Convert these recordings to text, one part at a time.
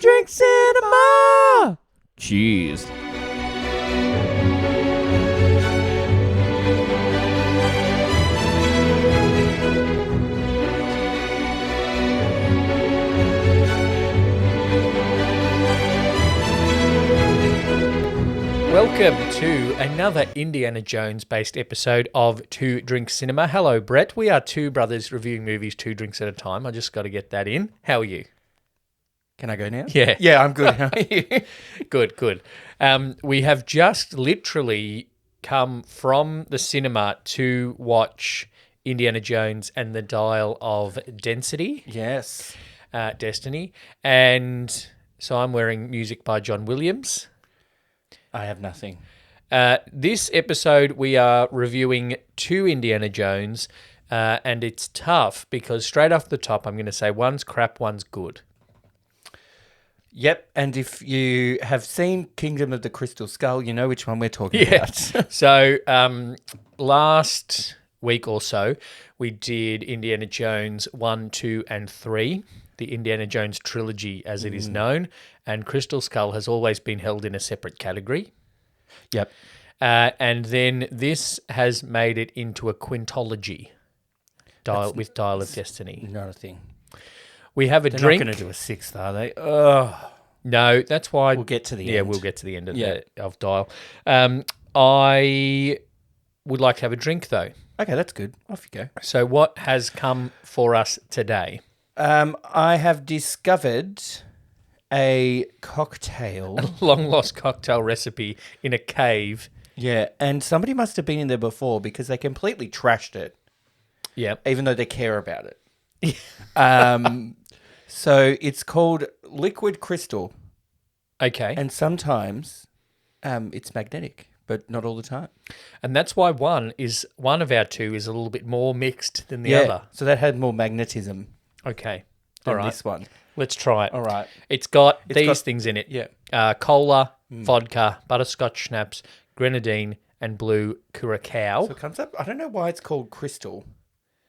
Drink Cinema! Cheers. Welcome to another Indiana Jones-based episode of Two Drinks Cinema. Hello, Brett. We are two brothers reviewing movies 2 drinks at a time. I just got to get that in. How are you? Can I go now? Yeah. Yeah, I'm good. How are you? Good. We have just literally come from the cinema to watch Indiana Jones and the Dial of Density. Yes. Destiny. And so I'm wearing music by John Williams. I have nothing. This episode, we are reviewing 2 Indiana Jones, and it's tough because straight off the top, I'm going to say one's crap, one's good. Yep, and if you have seen Kingdom of the Crystal Skull, you know which one we're talking about. So last week or so, we did Indiana Jones 1, 2, and 3, the Indiana Jones trilogy as it is known, and Crystal Skull has always been held in a separate category. Yep. And then this has made it into a quintology with Dial of Destiny. Not a thing. We have a They're drink. not going to do a 6th, are they? Ugh. No, that's why We'll get to the end. Yeah, we'll get to the end of Dial. I would like to have a drink though. Okay, that's good. Off you go. So what has come for us today? I have discovered a cocktail. Long lost cocktail recipe in a cave. Yeah, and somebody must have been in there before because they completely trashed it, Yep. even though they care about it. So it's called Liquid Crystal, Okay. and sometimes it's magnetic, but not all the time. And that's why one of our 2 is a little bit more mixed than the other. So that had more magnetism Okay. than All right. this one. Let's try it. All right. It's got these got- things in it. Yeah. Cola, vodka, butterscotch schnapps, grenadine, and blue curacao. So it comes up. I don't know why it's called Crystal,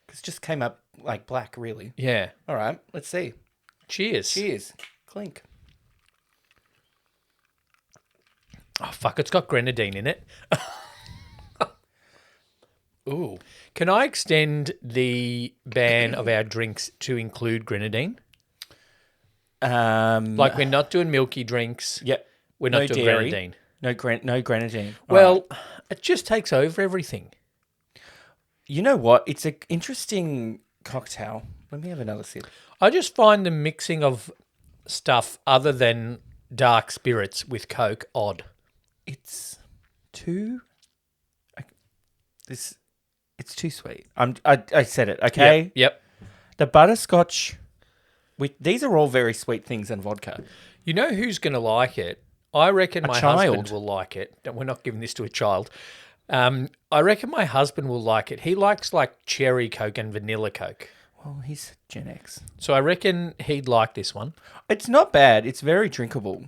because it just came up like black, really. Yeah. All right. Let's see. Cheers. Cheers. Clink. Oh, fuck, it's got grenadine in it. Ooh. Can I extend the ban of our drinks to include grenadine? Like, we're not doing milky drinks. Yeah. We're not No doing dairy. grenadine. No grenadine. All Well, right. it just takes over everything. You know what? It's an interesting cocktail. Let me have another sip. I just find the mixing of stuff other than dark spirits with Coke odd. It's too. It's too sweet. I said it. Okay. Yep. The butterscotch. These are all very sweet things and vodka. You know who's going to like it? I reckon my child. husband will like it. We're not giving this to a child. I reckon my husband will like it. He likes like cherry Coke and vanilla Coke. Well, he's Gen X. So I reckon he'd like this one. It's not bad. It's very drinkable.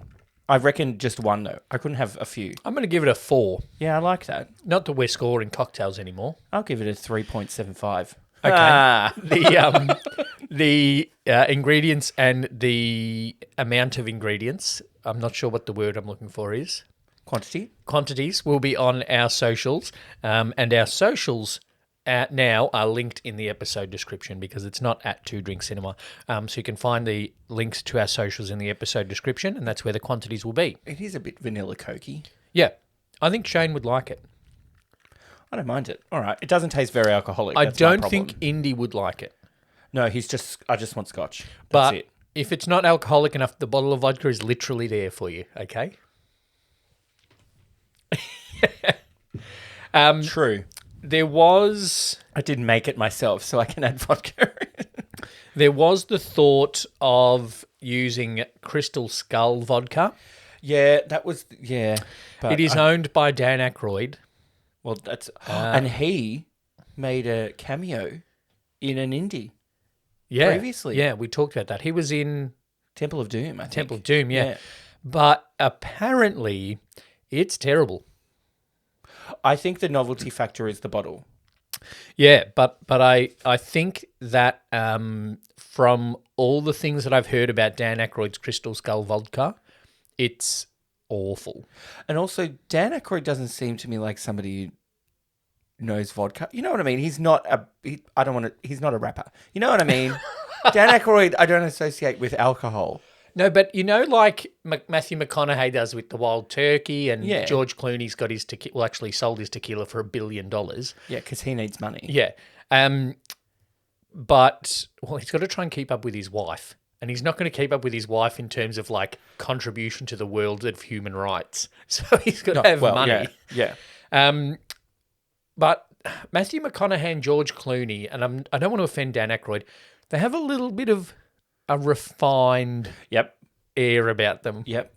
I reckon just one though. I couldn't have a few. I'm going to give it a 4. Yeah, I like that. Not that we're scoring cocktails anymore. I'll give it a 3.75. Okay. The ingredients and the amount of ingredients, I'm not sure what the word I'm looking for is. Quantities will be on our socials, and our socials now are linked in the episode description because it's not at 2 Drink Cinema. So you can find the links to our socials in the episode description, and that's where the quantities will be. It is a bit vanilla cokey. Yeah, I think Shane would like it. I don't mind it. All right. It doesn't taste very alcoholic. I That's my don't problem. think Indy would like it. No, I just want scotch. That's But it. if it's not alcoholic enough, the bottle of vodka is literally there for you, okay? True. There was I didn't make it myself, so I can add vodka. the thought of using Crystal Skull vodka. Yeah, that was But It is owned by Dan Aykroyd. well, that's and he made a cameo in an indie Yeah, previously. Yeah, we talked about that. He was in Temple of Doom. I think. Temple of Doom, yeah. Yeah. But apparently it's terrible. I think the novelty factor is the bottle. Yeah, but I think that from all the things that I've heard about Dan Aykroyd's Crystal Skull vodka, it's awful. And also, Dan Aykroyd doesn't seem to me like somebody who knows vodka. You know what I mean? He's not he's not a rapper. You know what I mean? Dan Aykroyd, I don't associate with alcohol. No, but like Matthew McConaughey does with the Wild Turkey, and George Clooney's got his tequila. Well, actually, sold his tequila for $1 billion. Yeah, because he needs money. Yeah, but he's got to try and keep up with his wife, and he's not going to keep up with his wife in terms of like contribution to the world of human rights. So he's got to have money. Yeah. But Matthew McConaughey and George Clooney, and I don't want to offend Dan Aykroyd, they have a little bit of a refined air about them. Yep.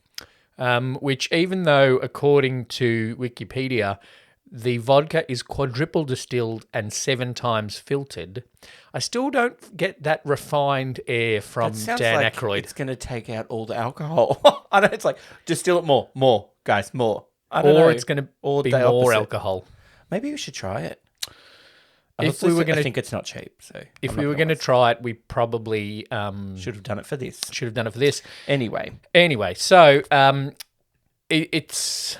Which, even though, according to Wikipedia, the vodka is quadruple distilled and 7 times filtered, I still don't get that refined air from Dan Aykroyd. It's going to take out all the alcohol. I know, it's like, distill it more, guys, more. I don't know. It's going to be more alcohol. Maybe we should try it. I think it's not cheap. So if we were going to try it, we probably should have done it for this. Anyway, so it's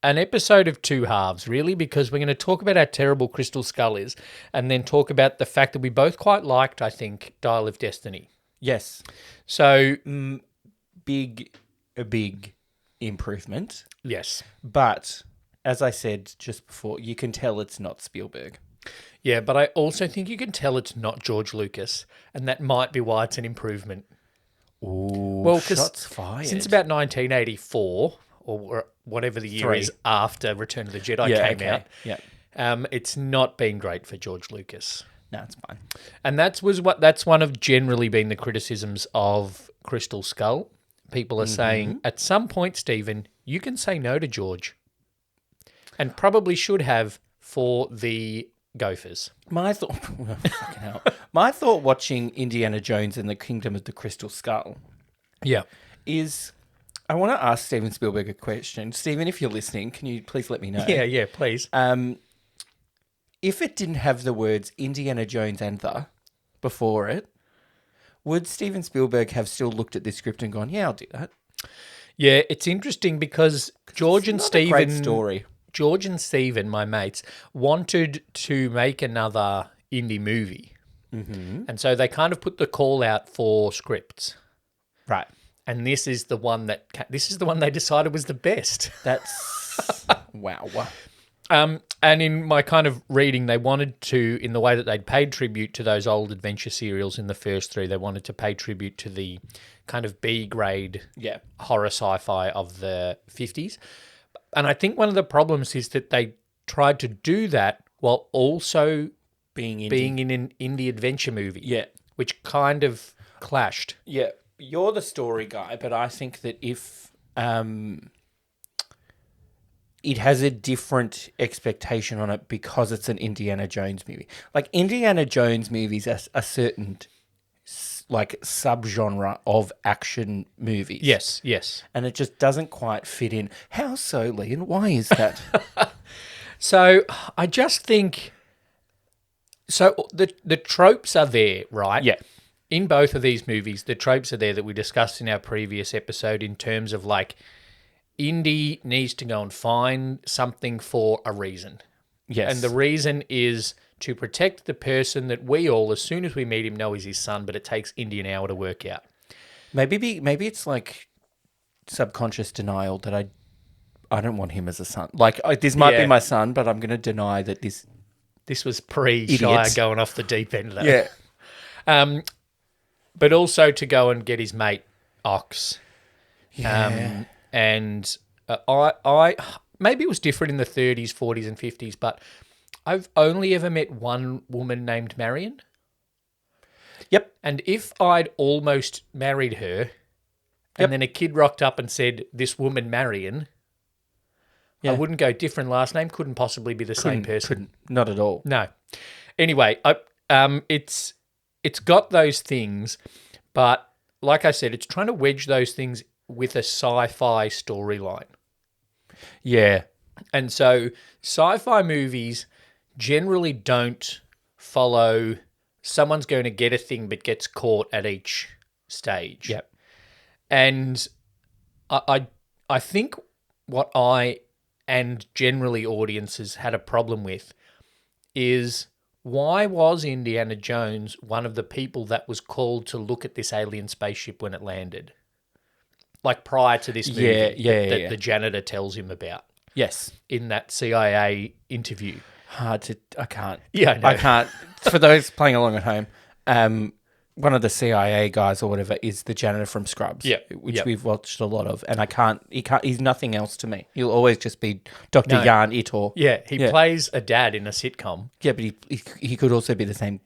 an episode of 2 halves, really, because we're going to talk about how terrible Crystal Skull is, and then talk about the fact that we both quite liked, I think, Dial of Destiny. Yes. So a big improvement. Yes. But as I said just before, you can tell it's not Spielberg. Yeah, but I also think you can tell it's not George Lucas, and that might be why it's an improvement. Ooh, well, shots fired. Since about 1984, or whatever the year is after Return of the Jedi came out, it's not been great for George Lucas. No, it's fine. And that's one of generally been the criticisms of Crystal Skull. People are saying, at some point, Stephen, you can say no to George, and probably should have for the Gophers. My thought watching Indiana Jones and the Kingdom of the Crystal Skull is, I want to ask Steven Spielberg a question. Steven, if you're listening, can you please let me know? Yeah, please. If it didn't have the words Indiana Jones and the before it, would Steven Spielberg have still looked at this script and gone, yeah, I'll do that? Yeah, it's interesting because George and Steven... Great story. George and Steven, my mates, wanted to make another indie movie. Mm-hmm. And so they kind of put the call out for scripts. Right. And this is the one they decided was the best. That's... wow. And in my kind of reading, they wanted to, in the way that they'd paid tribute to those old adventure serials in the first 3, they wanted to pay tribute to the kind of B-grade horror sci-fi of the 50s. And I think one of the problems is that they tried to do that while also being in an indie adventure movie. Yeah. Which kind of clashed. Yeah. You're the story guy, but I think that if it has a different expectation on it because it's an Indiana Jones movie. Like, Indiana Jones movies are a certain like subgenre of action movies. Yes. And it just doesn't quite fit in. How so, Liam? Why is that? So I just think, the tropes are there, right? Yeah. In both of these movies, the tropes are there that we discussed in our previous episode in terms of like, Indy needs to go and find something for a reason. Yes. And the reason is to protect the person that we all, as soon as we meet him, know is his son, but it takes Indy an hour to work out. Maybe it's like subconscious denial that I don't want him as a son. Like, this might be my son, but I'm going to deny that this was pre-Shia going off the deep end, though. Yeah. But also to go and get his mate, Ox. Yeah. And I maybe it was different in the 30s, 40s, and 50s, but I've only ever met one woman named Marion. Yep. And if I'd almost married her, and then a kid rocked up and said, "This woman Marion," I wouldn't go different last name. Couldn't possibly be the same person. Couldn't. Not at all. No. Anyway, it's got those things, but like I said, it's trying to wedge those things with a sci-fi storyline. Yeah. And so sci-fi movies generally don't follow someone's going to get a thing but gets caught at each stage. Yep. And I think what I and generally audiences had a problem with is, why was Indiana Jones one of the people that was called to look at this alien spaceship when it landed? Like prior to this movie that the janitor tells him about Yes. in that CIA interview. I can't. Yeah, I know. I can't. For those playing along at home, one of the CIA guys or whatever is the janitor from Scrubs. Yeah. Which we've watched a lot of, and he's nothing else to me. He'll always just be Dr. Jan Itor. Yeah, he plays a dad in a sitcom. Yeah, but he could also be the same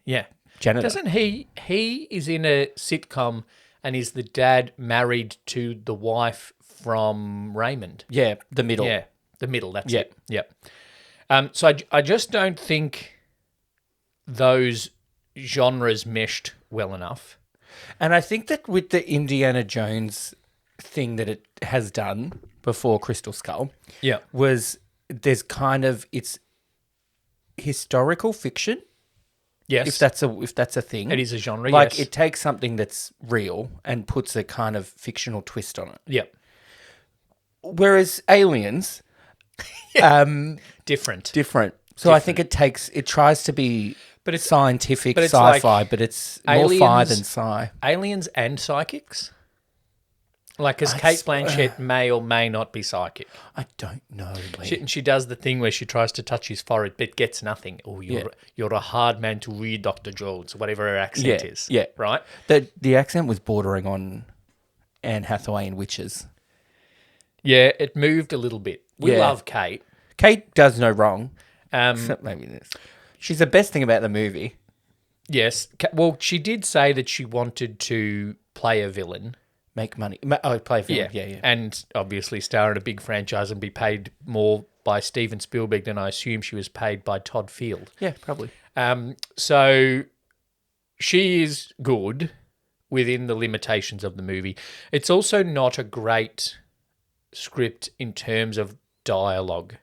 janitor. Doesn't he is in a sitcom and is the dad married to the wife from Raymond? Yeah, the middle. Yeah, the middle, that's it. Yeah. So I just don't think those genres meshed well enough. And I think that with the Indiana Jones thing that it has done before Crystal Skull, was there's kind of, it's historical fiction. Yes, if that's a thing, it is a genre. Like yes. it takes something that's real and puts a kind of fictional twist on it. Yeah. Whereas Aliens, different. So I think it tries to be, but it's scientific, but it's sci-fi, like but it's Aliens, more fi than sci. Aliens and psychics. Like, because Kate Blanchett may or may not be psychic. I don't know. She does the thing where she tries to touch his forehead but gets nothing. Oh, you're a hard man to read, Dr. Jones, whatever her accent is. Yeah. Right? The accent was bordering on Anne Hathaway in Witches. Yeah, it moved a little bit. We love Kate. Kate does no wrong. Except maybe this. She's the best thing about the movie. Yes. Well, she did say that she wanted to play a villain. Make money. Play a film. Yeah. And obviously star in a big franchise and be paid more by Steven Spielberg than I assume she was paid by Todd Field. Yeah, probably. So she is good within the limitations of the movie. It's also not a great script in terms of dialogue,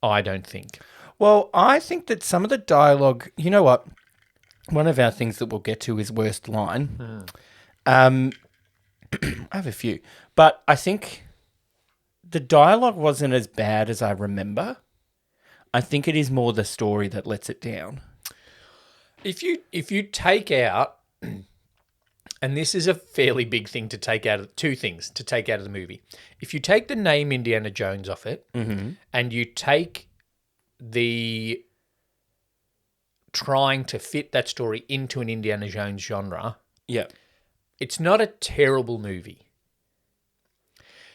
I don't think. Well, I think that some of the dialogue, you know what? One of our things that we'll get to is worst line. I have a few, but I think the dialogue wasn't as bad as I remember. I think it is more the story that lets it down. If you take out, and this is a fairly big thing to take out of, two things to take out of the movie. If you take the name Indiana Jones off it, and you take the trying to fit that story into an Indiana Jones genre, it's not a terrible movie.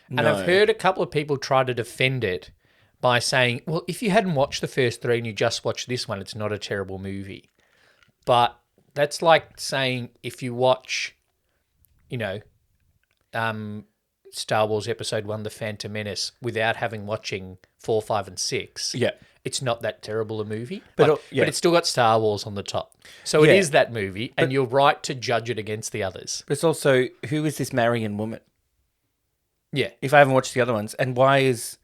No. And I've heard a couple of people try to defend it by saying, well, if you hadn't watched the first three and you just watched this one, it's not a terrible movie. But that's like saying if you watch, Star Wars Episode 1, The Phantom Menace, without having watching 4, 5, and 6, it's not that terrible a movie. But it's still got Star Wars on the top. So it is that movie, and you're right to judge it against the others. But it's also, who is this Marion woman? Yeah. If I haven't watched the other ones. And why is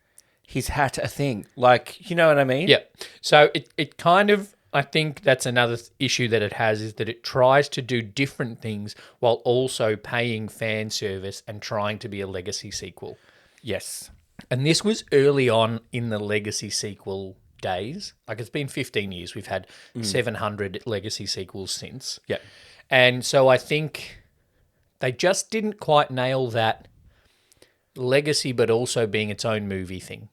his hat a thing? Like, you know what I mean? Yeah. So it kind of, I think that's another issue that it has, is that it tries to do different things while also paying fan service and trying to be a legacy sequel. Yes. And this was early on in the legacy sequel days. Like, it's been 15 years. We've had 700 legacy sequels since. Yeah. And so I think they just didn't quite nail that legacy but also being its own movie thing.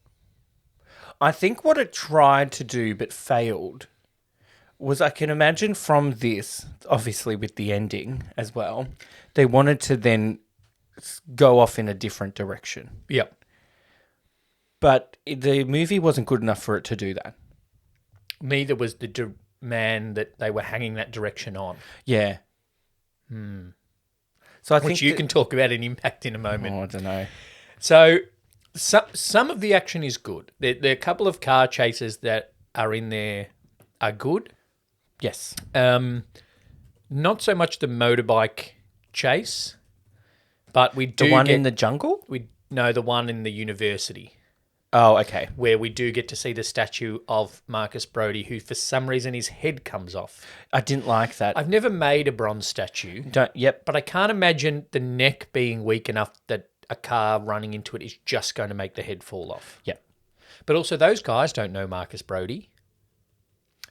I think what it tried to do but failed was, I can imagine from this, obviously with the ending as well, they wanted to then go off in a different direction. Yep. But the movie wasn't good enough for it to do that. Neither was the man that they were hanging that direction on. Yeah. So I think which you can talk about an impact in a moment. Oh, I don't know. So some of the action is good. There are a couple of car chases that are in there are good. Yes. Not so much the motorbike chase, but we do the one in the jungle? No, the one in the university. Oh, okay. where we do get to see the statue of Marcus Brody, who for some reason his head comes off. I didn't like that. I've never made a bronze statue, Yep. but I can't imagine the neck being weak enough that a car running into it is just going to make the head fall off. Yep. But also, those guys don't know Marcus Brody.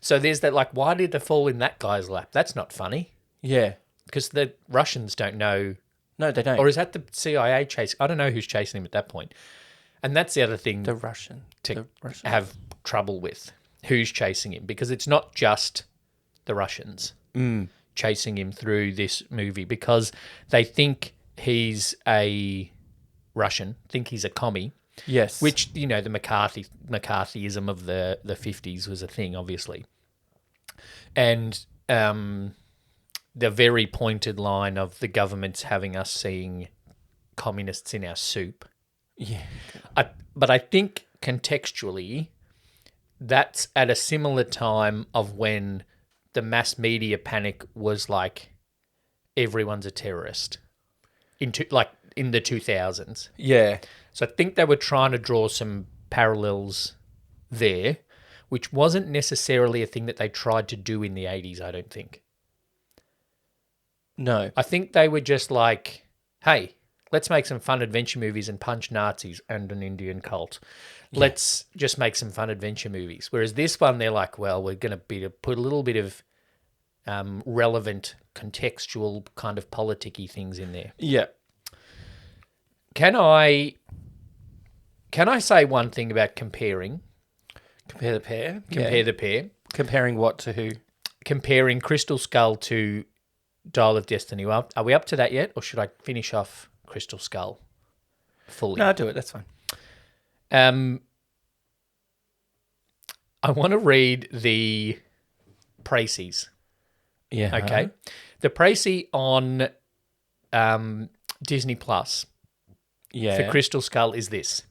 So there's that, like, why did they fall in that guy's lap? That's not funny. Yeah. Because the Russians don't know. No, they don't. Or is that the CIA chase? I don't know who's chasing him at that point. And that's the other thing the Russian. to have trouble with. Who's chasing him? Because it's not just the Russians chasing him through this movie, because they think he's a Russian, think he's a commie. Yes. Which, the McCarthyism of the 50s was a thing, obviously. And the very pointed line of the government's having us seeing communists in our soup. Yeah. But I think contextually, that's at a similar time of when the mass media panic was like, everyone's a terrorist. In the 2000s. Yeah. So I think they were trying to draw some parallels there, which wasn't necessarily a thing that they tried to do in the 80s, I don't think. No. I think they were just like, hey, let's make some fun adventure movies and punch Nazis and an Indian cult. Yeah. Let's just make some fun adventure movies. Whereas this one, they're like, well, we're going to put a little bit of relevant, contextual kind of politicky things in there. Yeah. Can I say one thing about comparing? Compare the pair? Compare the pair. Comparing what to who? Comparing Crystal Skull to Dial of Destiny. Well, are we up to that yet, or should I finish off Crystal Skull fully? No, I'll do it. That's fine. I want to read the précis. Yeah. Okay. The précis on Disney Plus for Crystal Skull is this.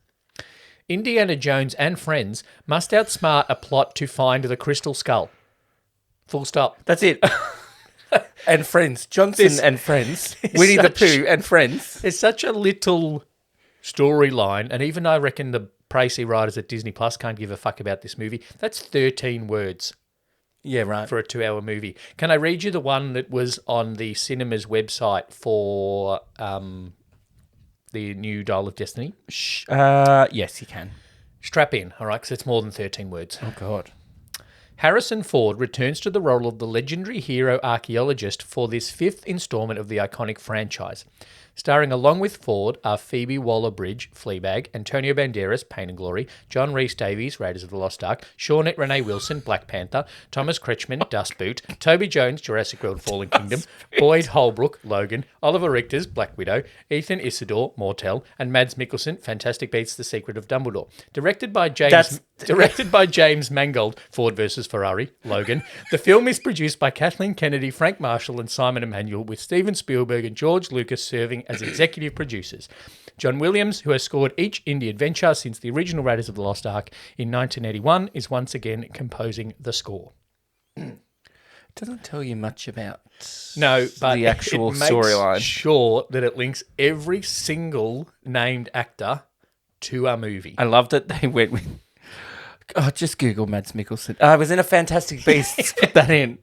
Indiana Jones and friends must outsmart a plot to find the Crystal Skull. Full stop. That's it. And friends. Johnson and friends. Winnie the Pooh and friends. There's such a little storyline, and even I reckon the précis writers at Disney Plus can't give a fuck about this movie. That's 13 words. Yeah, right. For a 2-hour movie. Can I read you the one that was on the cinema's website for the new Dial of Destiny? Yes, you can. Strap in, all right, because it's more than 13 words. Oh, God. Harrison Ford returns to the role of the legendary hero archaeologist for this 5th installment of the iconic franchise. Starring along with Ford are Phoebe Waller-Bridge, Fleabag, Antonio Banderas, Pain and Glory, John Rhys-Davies, Raiders of the Lost Ark, Shawnette Renee Wilson, Black Panther, Thomas Kretschmann, Dust Boot, Toby Jones, Jurassic World Fallen Kingdom, Boyd Holbrook, Logan, Oliver Richter's Black Widow, Ethan Isidore, Mortel, and Mads Mikkelsen, Fantastic Beasts: The Secret of Dumbledore. Directed by James Mangold, Ford vs. Ferrari, Logan. The film is produced by Kathleen Kennedy, Frank Marshall, and Simon Emanuel, with Steven Spielberg and George Lucas serving as executive producers. John Williams, who has scored each indie adventure since the original Raiders of the Lost Ark in 1981, is once again composing the score. Doesn't tell you much about the actual storyline. Sure that it links every single named actor to our movie. I love that they went with... Oh, just Google Mads Mikkelsen. I was in a Fantastic Beasts. Put that in.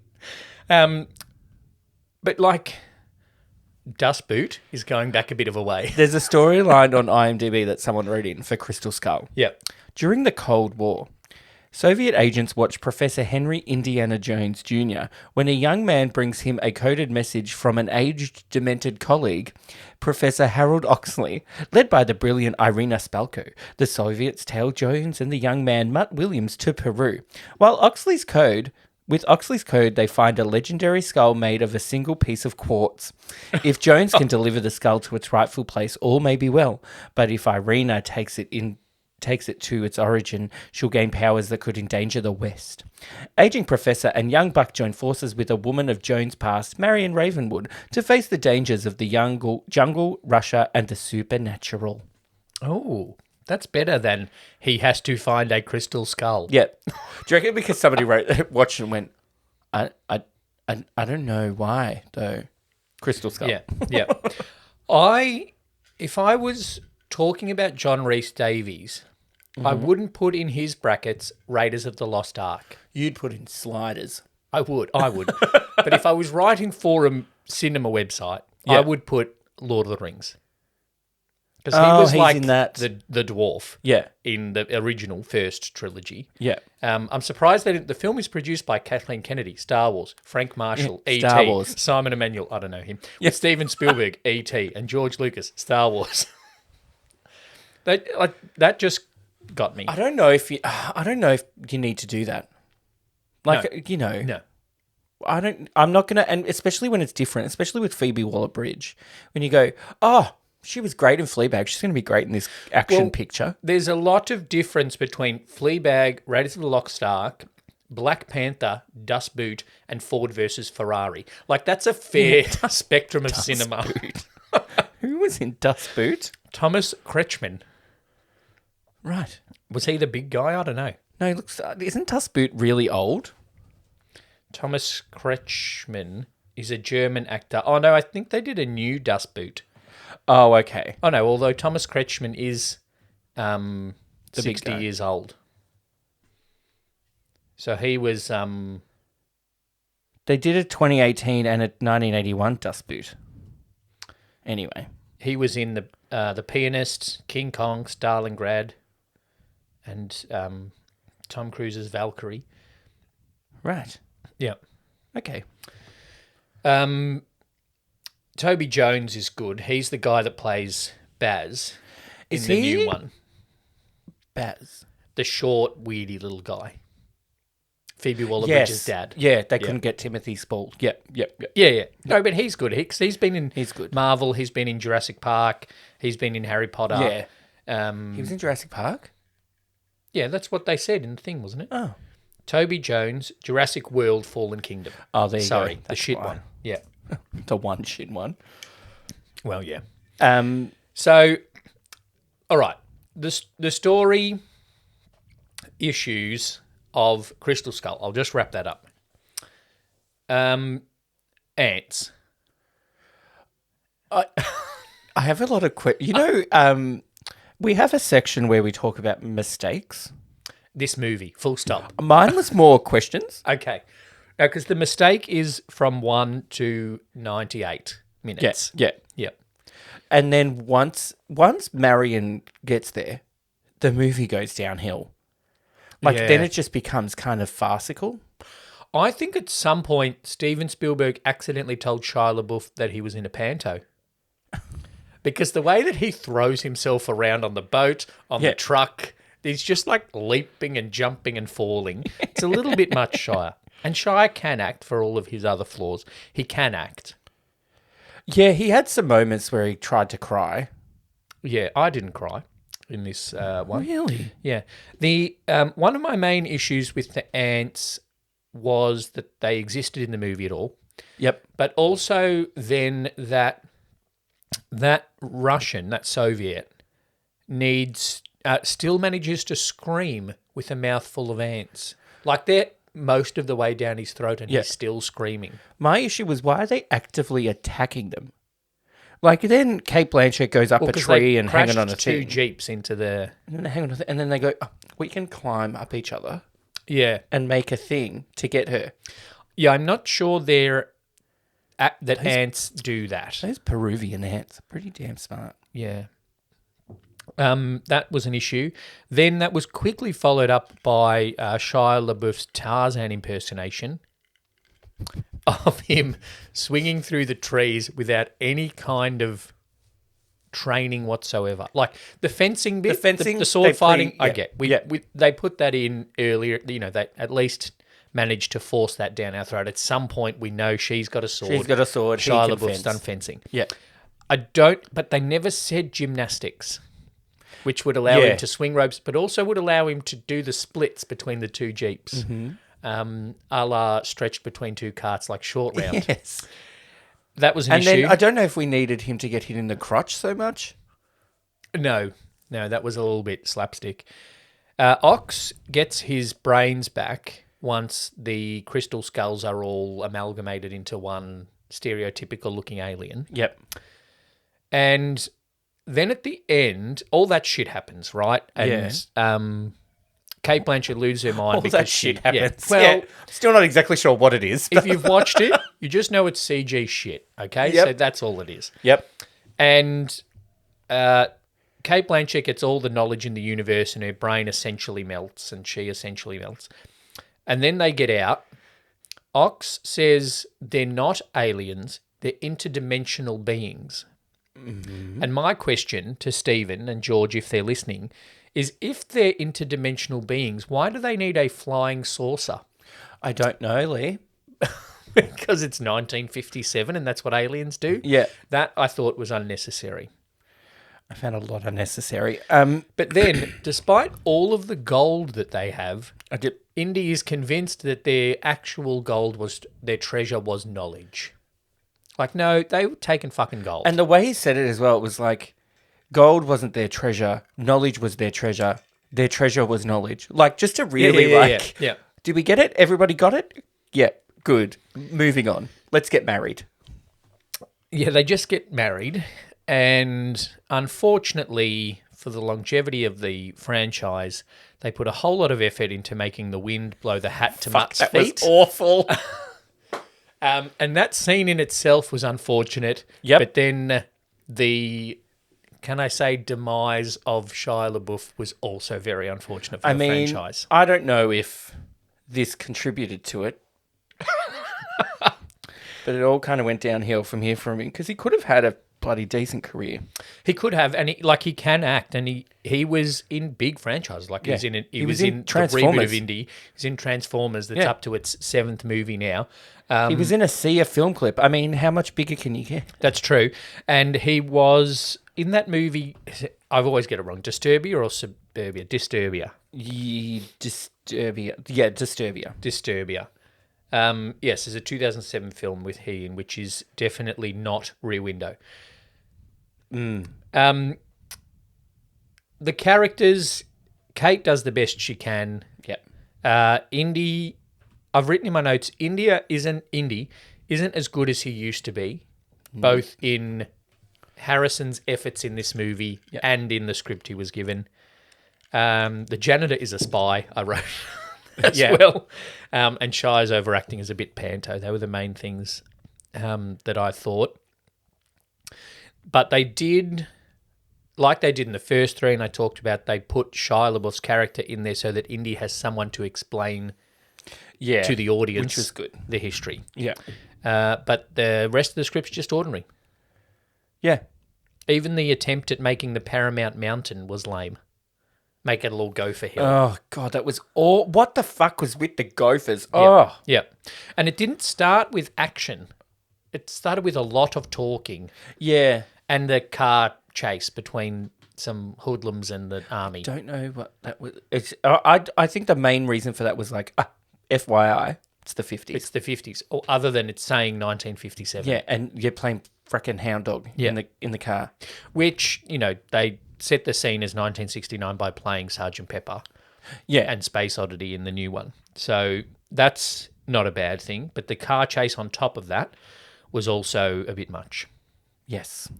But like... Dust Boot is going back a bit of a way. There's a storyline on IMDb that someone wrote in for Crystal Skull. Yeah. During the Cold War, Soviet agents watch Professor Henry Indiana Jones Jr. when a young man brings him a coded message from an aged, demented colleague, Professor Harold Oxley. Led by the brilliant Irina Spalko, the Soviets tail Jones and the young man Mutt Williams to Peru. With Oxley's code, they find a legendary skull made of a single piece of quartz. If Jones can deliver the skull to its rightful place, all may be well. But if Irina takes it to its origin, she'll gain powers that could endanger the West. Aging Professor and young Buck join forces with a woman of Jones' past, Marion Ravenwood, to face the dangers of the jungle, Russia, and the supernatural. Oh, that's better than he has to find a crystal skull. Yeah. Do you reckon because somebody watched and went, I don't know why, though. Crystal skull. Yeah. If I was talking about John Rhys-Davies I wouldn't put in his brackets Raiders of the Lost Ark. You'd put in Sliders. I would. But if I was writing for a cinema website, Yeah. I would put Lord of the Rings. Because He's like in that. the dwarf Yeah. in the original first trilogy. Yeah. I'm surprised that the film is produced by Kathleen Kennedy, Star Wars, Frank Marshall, Yeah, E.T., Star Wars. Simon Emanuel, I don't know him, with Steven Spielberg, E.T., and George Lucas, Star Wars. That just got me. I don't know if you need to do that. Like, No. I'm not going to, and especially when it's different, especially with Phoebe Waller-Bridge, when you go, oh, she was great in Fleabag, she's going to be great in this action picture. There's a lot of difference between Fleabag, Raiders of the Lost Ark, Black Panther, Dust Boot, and Ford versus Ferrari. Like, that's a fair spectrum of cinema. Who was in Dust Boot? Thomas Kretschmann. Right. Was he the big guy? I don't know. No, he looks, isn't Dust Boot really old? Thomas Kretschmann is a German actor. Oh, no, I think they did a new Dust Boot. Oh, okay. Oh, no, although Thomas Kretschmann is 60 guy. years old. So he was... They did a 2018 and a 1981 Dust Boot. Anyway. He was in the Pianist, King Kong, Stalingrad, and Tom Cruise's Valkyrie. Right. Yeah. Okay. Toby Jones is good. He's the guy that plays Baz in Is the he? new one. Baz. The short, weirdy little guy. Phoebe Waller-Bridge's dad. Yeah, they couldn't get Timothy Spall. Yep. Yeah. No, but he's good. He's been in He's good. Marvel. He's been in Jurassic Park. He's been in Harry Potter. Yeah. He was in Jurassic Park? Yeah, that's what they said in the thing, wasn't it? Oh. Toby Jones, Jurassic World, Fallen Kingdom. Oh, there you go. Sorry, the That's shit why. one. Yeah. The one shit one. Well, yeah. Um, So, all right. The story issues of Crystal Skull. I'll just wrap that up. Ants. I have a lot of we have a section where we talk about mistakes. This movie, full stop. Mine was more questions. Okay. Now, because the mistake is from 1 to 98 minutes. Yeah. Yep. And then once Marion gets there, the movie goes downhill. Like, Yeah. then it just becomes kind of farcical. I think at some point Steven Spielberg accidentally told Shia LaBeouf that he was in a panto. Because the way that he throws himself around on the boat, on Yeah. the truck, he's just like leaping and jumping and falling. It's a little bit much, Shia. And Shia can act for all of his other flaws. He can act. Yeah, he had some moments where he tried to cry. Yeah, I didn't cry in this one. Really? Yeah. The one of my main issues with the ants was that they existed in the movie at all. Yep. But also then that Russian, that Soviet, still manages to scream with a mouthful of ants. Like they're most of the way down his throat and Yeah. he's still screaming. My issue was, why are they actively attacking them? Like, then Kate Blanchett goes up a 'Cause tree they and hanging on a crashed two thing. jeeps into the... And then hang on a and then they go, oh, we can climb up each other Yeah. and make a thing to get her. Yeah, I'm not sure that ants do that. Those Peruvian ants are pretty damn smart. Yeah. That was an issue. Then that was quickly followed up by Shia LaBeouf's Tarzan impersonation of him swinging through the trees without any kind of training whatsoever. Like the fencing bit, the sword fighting, I get. They put that in earlier. You know, they at least managed to force that down our throat. At some point, we know she's got a sword. She's got a sword. he Shia can LaBeouf's fence. done fencing. Yeah. But they never said gymnastics, which would allow him to swing ropes, but also would allow him to do the splits between the two jeeps, a la stretched between two carts like short round. Yes. That was an And issue. then I don't know if we needed him to get hit in the crotch so much. No, that was a little bit slapstick. Ox gets his brains back once the crystal skulls are all amalgamated into one stereotypical looking alien. Yep. And then at the end, all that shit happens, right? And Kate Blanchett loses her mind All because that shit yeah. happens. Well, Yeah. Still not exactly sure what it is. if you've watched it, you just know it's CG shit. Okay, Yep. so that's all it is. Yep. And Kate Blanchett gets all the knowledge in the universe, and her brain essentially melts, and she essentially melts. And then they get out. Ox says they're not aliens; they're interdimensional beings. Mm-hmm. And my question to Stephen and George, if they're listening, is if they're interdimensional beings, why do they need a flying saucer? I don't know, Lee. Because it's 1957 and that's what aliens do? Yeah. That I thought was unnecessary. I found a lot unnecessary. But then, despite all of the gold that they have, I did. Indy is convinced that their actual gold was, their treasure was knowledge. Like, no, they were taking fucking gold. And the way he said it as well, it was like, gold wasn't their treasure, knowledge was their treasure was knowledge. Like, just to really, yeah. Did we get it? Everybody got it? Yeah, good. Moving on. Let's get married. Yeah, they just get married. And unfortunately, for the longevity of the franchise, they put a whole lot of effort into making the wind blow the hat to Mutt's That feet. was awful. And that scene in itself was unfortunate. Yep. But then the, can I say, demise of Shia LaBeouf was also very unfortunate for the franchise. I don't know if this contributed to it. But it all kind of went downhill from here for him because he could have had a bloody decent career. He could have, and he can act, and he was in big franchises. Like Yeah. he was in the reboot Transformers. of Indy. He's in Transformers. That's Yeah. up to its 7th movie now. He was in a Sia film clip. I mean, how much bigger can you get? That's true. And he was in that movie. I've always get it wrong. Disturbia or Suburbia? Disturbia. Disturbia. Yeah, Disturbia. Disturbia. Yes, there's a 2007 film with he in which is definitely not Rear Window. The characters, Kate does the best she can. Yep. Indy, I've written in my notes, Indy isn't as good as he used to be, both in Harrison's efforts in this movie and in the script he was given. The janitor is a spy, I wrote as well. And Shia's overacting is a bit panto. They were the main things that I thought. But they did, like they did in the first 3, and I talked about, they put Shia LaBeouf's character in there so that Indy has someone to explain to the audience, which was good. The history. Yeah. But the rest of the script's just ordinary. Yeah. Even the attempt at making the Paramount Mountain was lame. Make it a little gopher hill. Oh, God, that was all. What the fuck was with the gophers? Oh. Yeah. And it didn't start with action. It started with a lot of talking. Yeah. And the car chase between some hoodlums and the army. Don't know what that was. I think the main reason for that was like, FYI, it's the 50s. It's the 50s. Or other than it's saying 1957. Yeah, and you're playing frickin' Hound Dog in the car. Which, they set the scene as 1969 by playing Sgt. Pepper. Yeah. And Space Oddity in the new one. So that's not a bad thing. But the car chase on top of that was also a bit much. Yes.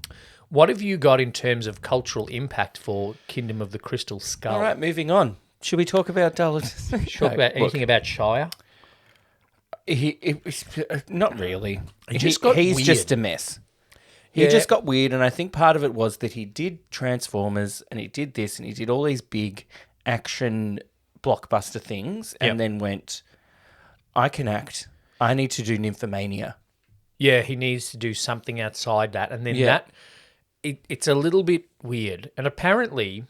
What have you got in terms of cultural impact for Kingdom of the Crystal Skull? All right, moving on. Should we talk about Dallas? Talk about anything about Shia? Not really. He's he's weird. just a mess. He just got weird, and I think part of it was that he did Transformers, and he did this, and he did all these big action blockbuster things, and then went, I can act. I need to do Nymphomania. Yeah, he needs to do something outside that. And then it's a little bit weird. And apparently,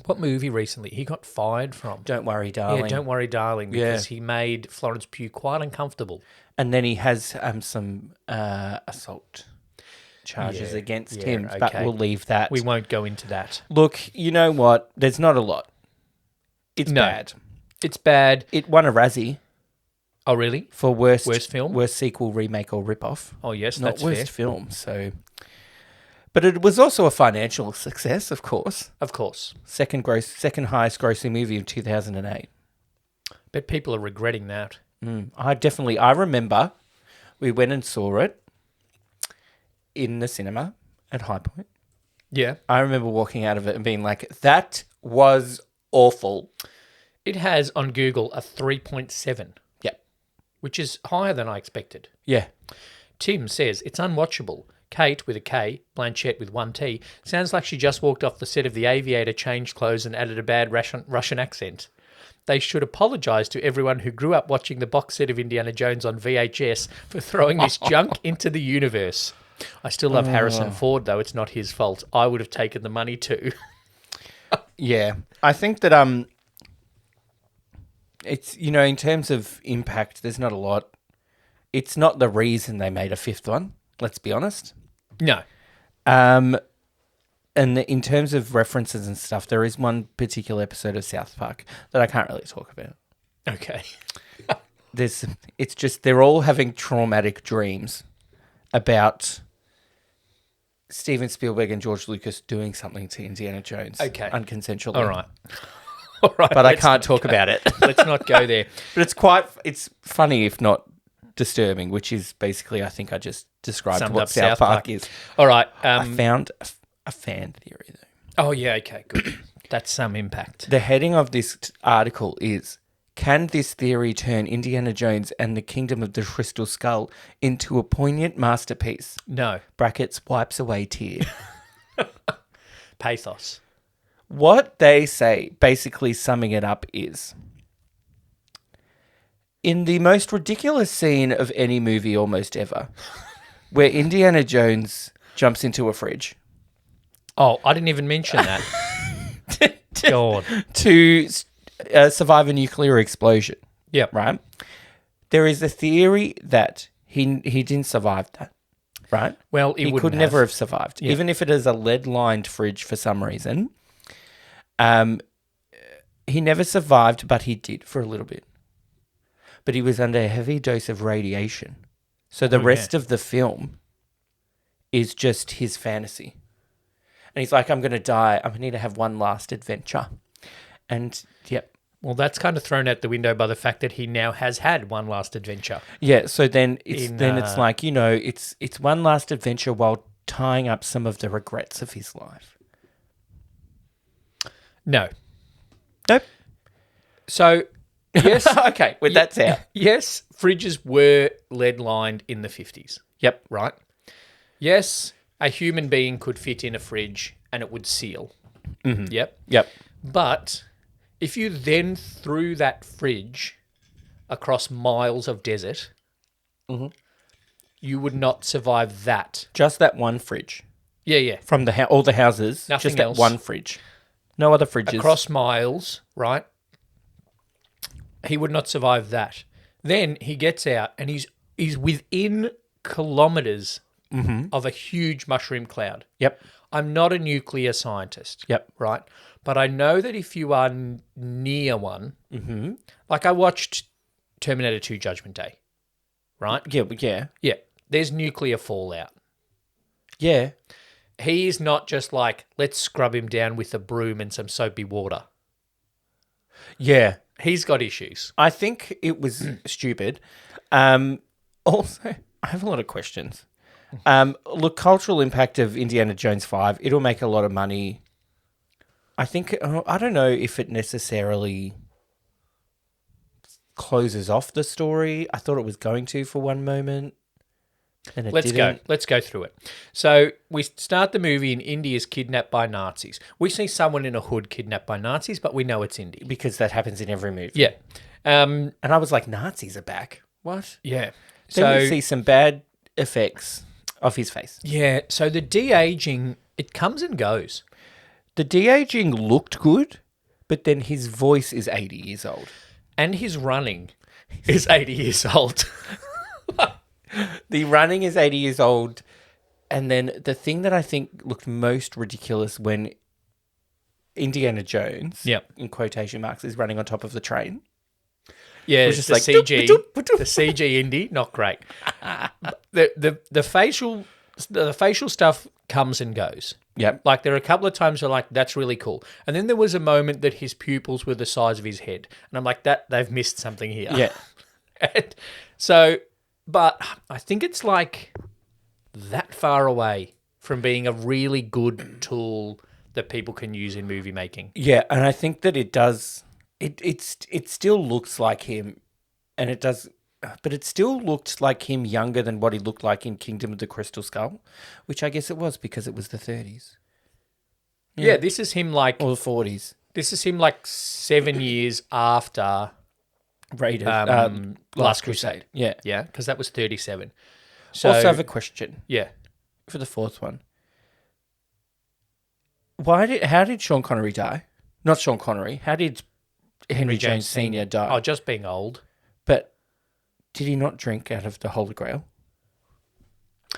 what movie recently he got fired from? Don't Worry, Darling. Yeah, Don't Worry, Darling, because he made Florence Pugh quite uncomfortable. And then he has some assault charges against him, but we'll leave that. We won't go into that. Look, you know what? There's not a lot. It's bad. It's bad. It won a Razzie. Oh, really? For worst film? Worst sequel, remake, or ripoff. Oh, yes, Not that's worst fair. film, so... But it was also a financial success, of course. Of course. Second highest grossing movie of 2008. But people are regretting that. I remember we went and saw it in the cinema at High Point. Yeah. I remember walking out of it and being like, that was awful. It has on Google a 3.7, Yeah. which is higher than I expected. Yeah. Tim says it's unwatchable. Kate, with a K, Blanchett with one T, sounds like she just walked off the set of The Aviator, changed clothes, and added a bad Russian accent. They should apologise to everyone who grew up watching the box set of Indiana Jones on VHS for throwing this junk into the universe. I still love Harrison Ford, though. It's not his fault. I would have taken the money too. Yeah. I think that it's, in terms of impact, there's not a lot. It's not the reason they made a fifth one, let's be honest. No. And in terms of references and stuff, there is one particular episode of South Park that I can't really talk about. Okay. It's just they're all having traumatic dreams about Steven Spielberg and George Lucas doing something to Indiana Jones. Okay. Unconsensually. All right. All right. But I can't talk about it. Let's not go there. But it's funny if not disturbing, which is basically, I think I just described Summed what up South Park is. All right. I found a fan theory, though. Oh, yeah. Okay, good. That's some impact. The heading of this article is, can this theory turn Indiana Jones and the Kingdom of the Crystal Skull into a poignant masterpiece? No. Brackets, wipes away tear. Pathos. What they say, basically summing it up, is, in the most ridiculous scene of any movie almost ever, where Indiana Jones jumps into a fridge Oh, I didn't even mention that. God. to survive a nuclear explosion, Yep. right? There is a theory that he didn't survive that, right? Well, He could never have survived. Yeah. Even if it is a lead-lined fridge for some reason. He never survived, but he did for a little bit. But he was under a heavy dose of radiation. So the rest of the film is just his fantasy. And he's like, I'm going to die. I need to have one last adventure. And, yep. Well, that's kind of thrown out the window by the fact that he now has had one last adventure. Yeah, so then it's like, it's one last adventure while tying up some of the regrets of his life. No. Nope. So, yes. Okay, well, that's out. Yes, fridges were lead-lined in the 50s. Yep. Right? Yes, a human being could fit in a fridge and it would seal. Mm-hmm. Yep. Yep. But if you then threw that fridge across miles of desert, you would not survive that. Just that one fridge. Yeah, yeah. From all the houses, Nothing just that else. one fridge. No other fridges. Across miles, right? He would not survive that. Then he gets out and he's within kilometres of a huge mushroom cloud. Yep. I'm not a nuclear scientist. Yep. Right? But I know that if you are near one, like I watched Terminator 2 Judgment Day, right? Yeah. Yeah. There's nuclear fallout. Yeah. He is not just like, let's scrub him down with a broom and some soapy water. Yeah. He's got issues. I think it was stupid. Also, I have a lot of questions. Look, cultural impact of Indiana Jones 5, it'll make a lot of money. I think, I don't know if it necessarily closes off the story. I thought it was going to for one moment. And it Let's didn't. go. Let's go through it. So we start the movie in Indy is kidnapped by Nazis. We see someone in a hood kidnapped by Nazis, but we know it's Indy. Because that happens in every movie. Yeah. And I was like, Nazis are back. What? Yeah. Then we see some bad effects of his face. Yeah. So the de-aging, it comes and goes. The de-aging looked good, but then his voice is 80 years old. And his running is 80 years old. The running is 80 years old. And then the thing that I think looked most ridiculous when Indiana Jones, in quotation marks, is running on top of the train. Yeah, was it's just the like, CG, doop, doop, doop. the CG Indy, not great. The facial stuff comes and goes. Yep. Like there are a couple of times where like that's really cool, and then there was a moment that his pupils were the size of his head, and I'm like that they've missed something here. Yeah. And so, but I think it's like that far away from being a really good tool that people can use in movie making. Yeah, and I think that it does. It still looks like him, and it does, but it still looked like him younger than what he looked like in Kingdom of the Crystal Skull, which I guess it was because it was the 30s. Yeah, this is him like Or the 40s. This is him like 7 years after Raiders, Last Crusade. Yeah. Yeah, because that was 37. So Also, I have a question yeah, for the fourth one. How did Sean Connery die? Not Sean Connery. How did Henry James Sr. die? Oh, just being old. But did he not drink out of the Holy Grail?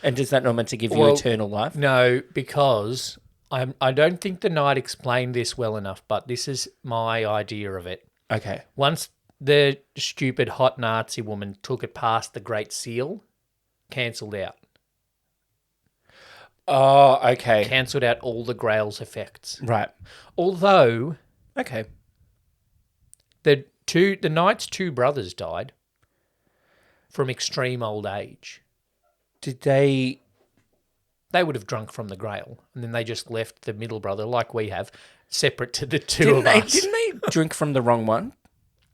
And does that not meant to give you eternal life? No, because I don't think the knight explained this well enough, but this is my idea of it. Okay. Once the stupid hot Nazi woman took it past the Great Seal, cancelled out. Oh, okay. Cancelled out all the Grail's effects. Right. Although Okay. the knight's two brothers died from extreme old age. Did they... They would have drunk from the Grail, and then they just left the middle brother, like we have, separate to the two of us. Didn't they drink from the wrong one?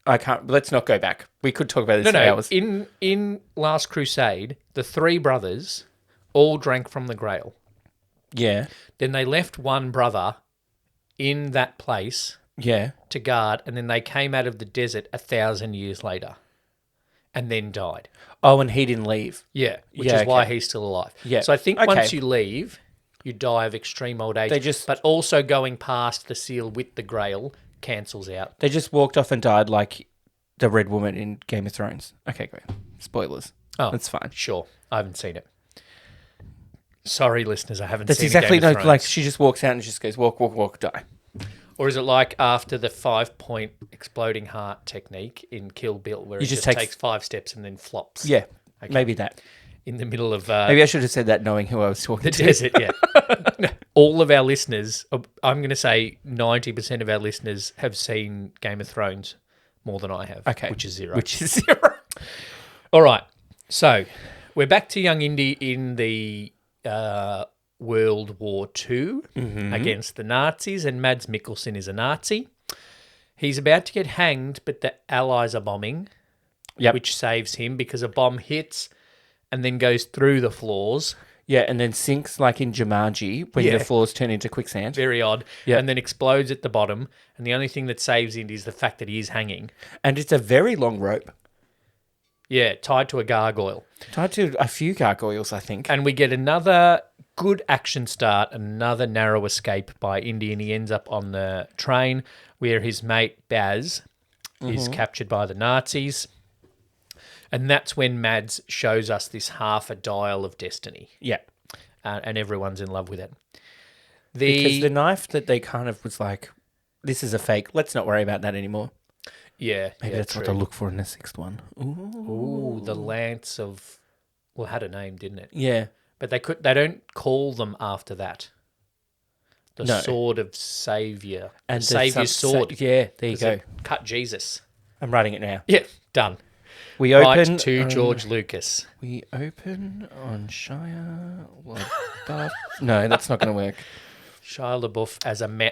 I can't... Let's not go back. We could talk about this for No. hours. In Last Crusade, the three brothers all drank from the Grail. Yeah. Then they left one brother in that place Yeah. to guard, and then they came out of the desert 1,000 years later and then died. Oh, and he didn't leave. Yeah, which Yeah, is why okay. he's still alive. Yeah. So I think Okay. once you leave, you die of extreme old age. But also going past the seal with the Grail cancels out. They just walked off and died like the Red Woman in Game of Thrones. Okay, great. Spoilers. Oh, That's fine. Sure, I haven't seen it. Sorry, listeners, I haven't That's seen exactly Game of Thrones. like she just walks out and just goes walk, walk, walk, die. Or is it like after the 5-point exploding heart technique in Kill Bill, where You it just just take- takes 5 steps and then flops? Yeah, maybe that. In the middle of Maybe I should have said that knowing who I was talking the to. desert, yeah. All of our listeners, I'm going to say 90% of our listeners have seen Game of Thrones more than I have, Okay. which is 0. Which is 0. All right, so we're back to young Indy in the World War II against the Nazis, and Mads Mikkelsen is a Nazi. He's about to get hanged, but the Allies are bombing, which saves him because a bomb hits and then goes through the floors. Yeah, and then sinks like in Jumanji when the floors turn into quicksand. Very odd. Yeah. And then explodes at the bottom. And the only thing that saves Indy is the fact that he is hanging. And it's a very long rope. Yeah, tied to a gargoyle. Tied to a few gargoyles, I think. And we get another good action start, another narrow escape by Indy, and he ends up on the train where his mate Baz is captured by the Nazis. And that's when Mads shows us this half a dial of destiny. Yeah. And everyone's in love with it. Because the knife that they kind of was like, this is a fake. Let's not worry about that anymore. Yeah. Maybe that's what they'll look for in the sixth one. Ooh, the Lance of... Well, it had a name, didn't it? Yeah. But they don't call them after that. The Sword of Saviour. And the Saviour's sword. Yeah, there you go. It cut Jesus. I'm writing it now. Yeah, done. We open Right to George Lucas. We open on Shia LaBeouf. No, that's not going to work. Shia LaBeouf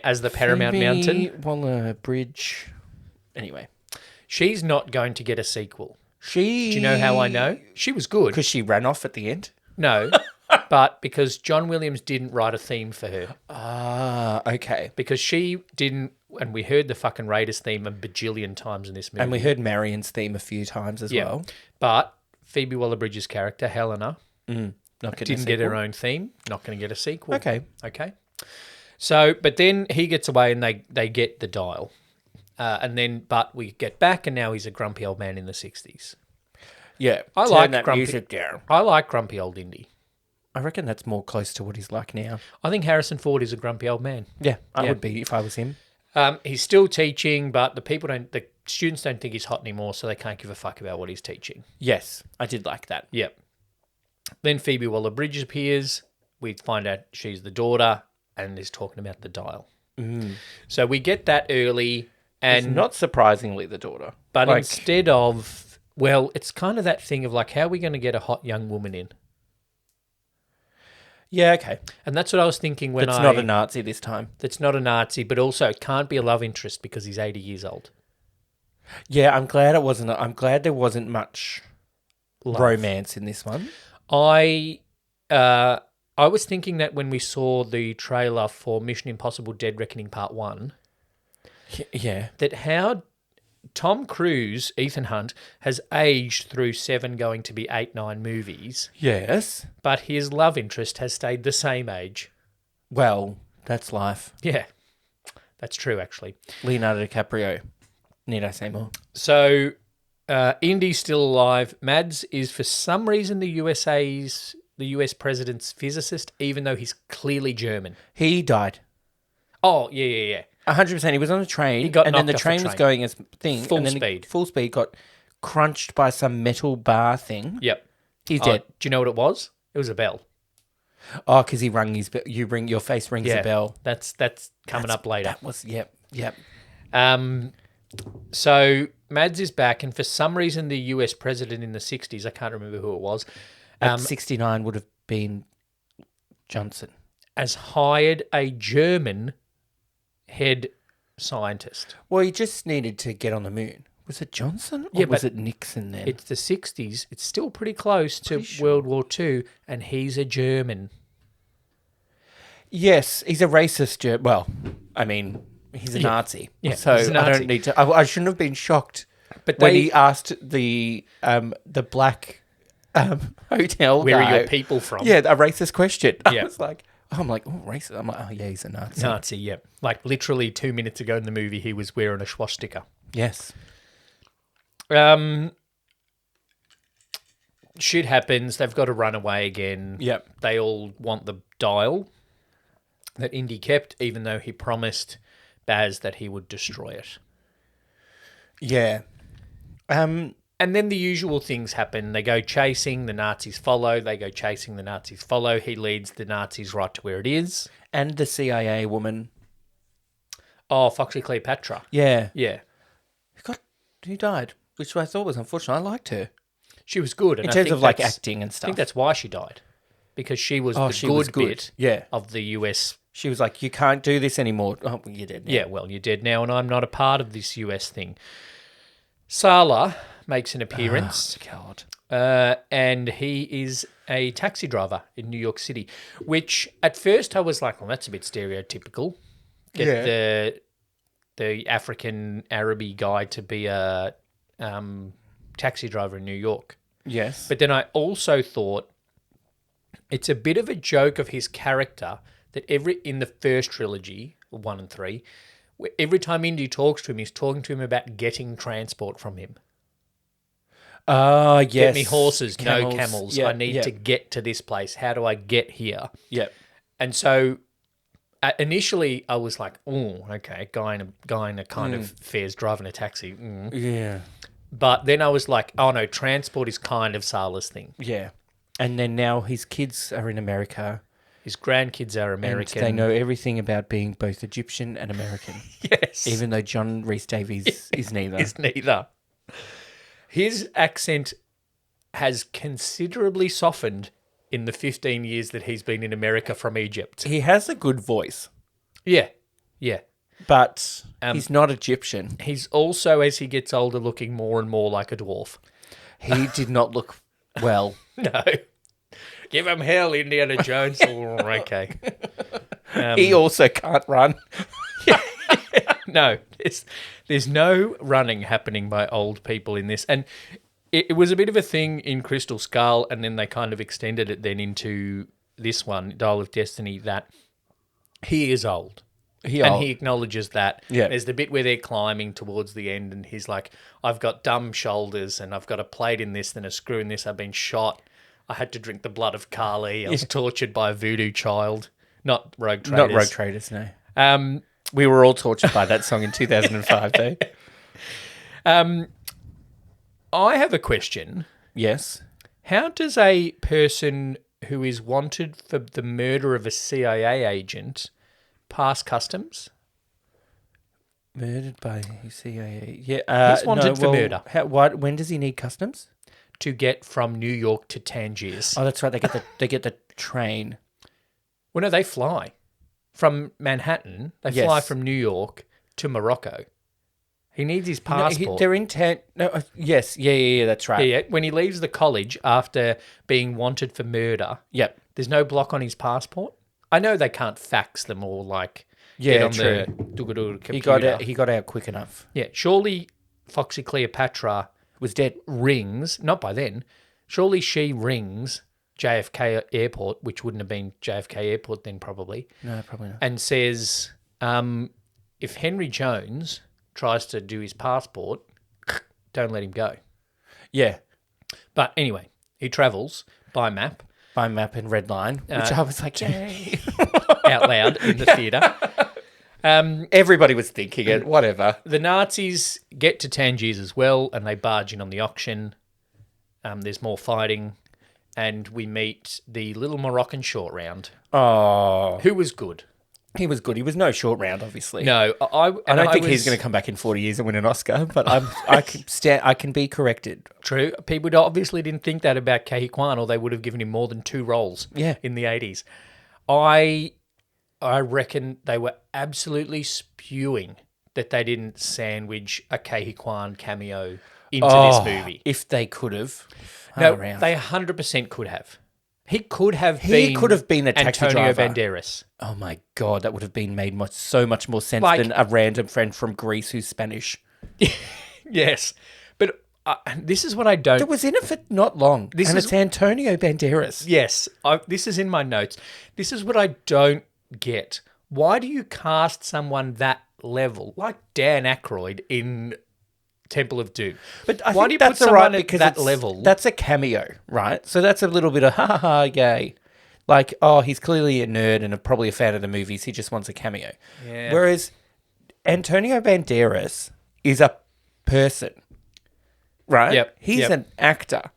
as the Paramount Mountain. Waller Bridge. Anyway, she's not going to get a sequel. Do you know how I know? She was good. Because she ran off at the end? No, but because John Williams didn't write a theme for her. Ah, okay. Because she didn't, and we heard the fucking Raiders theme a bajillion times in this movie. And we heard Marion's theme a few times as well. But Phoebe Waller-Bridge's character, Helena, Not didn't get her own theme, not going to get a sequel. Okay. So, but then he gets away and they get the dial. But we get back and now he's a grumpy old man in the 60s. Yeah. I turn like that grumpy music down. I like grumpy old Indy. I reckon that's more close to what he's like now. I think Harrison Ford is a grumpy old man. Yeah, I would be if I was him. He's still teaching, but the students don't think he's hot anymore, so they can't give a fuck about what he's teaching. Yes, I did like that. Yep. Then Phoebe Waller-Bridge appears. We find out she's the daughter and is talking about the dial. So we get that early, and It's not surprisingly the daughter. but Like- instead of, well, it's kind of that thing of like, how are we going to get a hot young woman in? Yeah, okay. And that's what I was thinking when It's not a Nazi this time. That's not a Nazi, but also it can't be a love interest because he's 80 years old. Yeah, I'm glad it wasn't. I'm glad there wasn't much Love. romance in this one. I was thinking that when we saw the trailer for Mission Impossible Dead Reckoning Part 1, Yeah. that how Tom Cruise, Ethan Hunt, has aged through 7 going to be 8, 9 movies, Yes. but his love interest has stayed the same age. Well, that's life. Yeah, that's true, actually. Leonardo DiCaprio. Need I say more? So, Indy's still alive. Mads is, for some reason, the US president's physicist, even though he's clearly German. He died. Oh, yeah. 100%. He was on a train, He got and then the knocked off the train was train. going as thing. Full and then speed. Full speed. Got crunched by some metal bar thing. Yep. He's dead. Do you know what it was? It was a bell. Oh, because he rung his bell. Your face rings a bell. That's coming up later. That was, yep. So Mads is back, and for some reason, the US president in the 60s, I can't remember who it was, At 69 would have been Johnson. has hired a German head scientist. Well, he just needed to get on the moon. Was it Johnson or Yeah, was but it Nixon then? It's the 60s. It's still pretty close to Pretty sure. World War II, and he's a German. Yes, he's a racist. Well, I mean, he's a Nazi. Yeah, so he's a I Nazi. don't need to. I shouldn't have been shocked But when they- he asked the black hotel Where guy, are your people from? Yeah, a racist question. Yeah. I was like, I'm like, oh, racist. I'm like, oh yeah, he's a Nazi. Nazi, yeah. Like literally 2 minutes ago in the movie, he was wearing a swastika. Yes. Shit happens. They've got to run away again. Yep. They all want the dial that Indy kept, even though he promised Baz that he would destroy it. Yeah. And then the usual things happen. They go chasing, the Nazis follow. They go chasing, the Nazis follow. He leads the Nazis right to where it is. And the CIA woman. Oh, Foxy Cleopatra. Yeah. Yeah. Who died? Which I thought was unfortunate. I liked her. She was good. And In I terms think of like that's- acting and I stuff. think that's why she died. Because she was the she good was good. bit Yeah. of the US. She was like, you can't do this anymore. Oh, you did. Yeah, well, you're dead now, and I'm not a part of this US thing. Sala makes an appearance. God. And he is a taxi driver in New York City, which at first I was like, well, that's a bit stereotypical. Get the African Araby guy to be a taxi driver in New York. Yes. But then I also thought it's a bit of a joke of his character that in the first trilogy, 1 and 3, every time Indy talks to him, he's talking to him about getting transport from him. Yes. Get me horses, no camels. Yeah, I need to get to this place. How do I get here? Yep. And so initially I was like, oh, okay, guy in a kind of fares driving a taxi. Yeah. But then I was like, oh no, transport is kind of Sala's thing. Yeah. And then now his kids are in America. His grandkids are American. And they know everything about being both Egyptian and American. Yes. Even though John Rhys Davies is neither. Is neither. His accent has considerably softened in the 15 years that he's been in America from Egypt. He has a good voice, Yeah. but he's not Egyptian. He's also, as he gets older, looking more and more like a dwarf. He did not look well. No. Give him hell, Indiana Jones. Oh, okay. He also can't run. No, there's no running happening by old people in this. And it was a bit of a thing in Crystal Skull, and then they kind of extended it then into this one, Dial of Destiny, that he is old. He acknowledges that. Yeah. There's the bit where they're climbing towards the end, and he's like, I've got dumb shoulders, and I've got a plate in this, and a screw in this. I've been shot. I had to drink the blood of Kali. I was tortured by a voodoo child. Not Rogue Traders. Not Rogue Traders, no. We were all tortured by that song in 2005, though. I have a question. Yes. How does a person who is wanted for the murder of a CIA agent pass customs? Murdered by CIA. Yeah. He's wanted for murder. When does he need customs? To get from New York to Tangiers. Oh, that's right. They get the train. Well, no, they fly from Manhattan. They Yes. fly from New York to Morocco. He needs his No, passport. they're intent. No, yes, yeah, that's right. Yeah, when he leaves the college after being wanted for murder, Yep. there's no block on his passport. I know they can't fax them or like Yeah, get on true. the doogadoo computer. He got out quick enough. Yeah, surely Foxy Cleopatra Was dead. rings, not by then, surely she rings JFK Airport, which wouldn't have been JFK Airport then probably, No, probably not. and says, if Henry Jones tries to do his passport, don't let him go. Yeah, But anyway, he travels by map by map and red line, which I was like, yay. out loud in the theatre. Everybody was thinking it. Whatever. The Nazis get to Tangiers as well, and they barge in on the auction. There's more fighting, and we meet the little Moroccan short round, Oh, who was good. he was good. He was no short round, obviously. No, I don't think he's going to come back in 40 years and win an Oscar, but I can be corrected. True. People obviously didn't think that about Ke Huy Quan, or they would have given him more than 2 roles Yeah. in the 80s. I reckon they were absolutely spewing that they didn't sandwich a Ke Huy Quan cameo into this movie. If they could have. No, around. they 100% could have. He could have He could have been a taxi Antonio driver. Banderas. Oh my God, that would have been made so much more sense Like- than a random friend from Greece who's Spanish. Yes. But this is what I don't... It was in it for not long. This and is- it's Antonio Banderas. Yes, this is in my notes. This is what I don't get. Why do you cast someone that level, like Dan Aykroyd in Temple of Doom? But I why think do you that's put all right someone at because that it's- level? That's a cameo, right? So that's a little bit of ha ha ha yay. Like, oh, he's clearly a nerd and probably a fan of the movies. He just wants a cameo. Yeah. Whereas Antonio Banderas is a person, right? Yep, He's yep. an actor.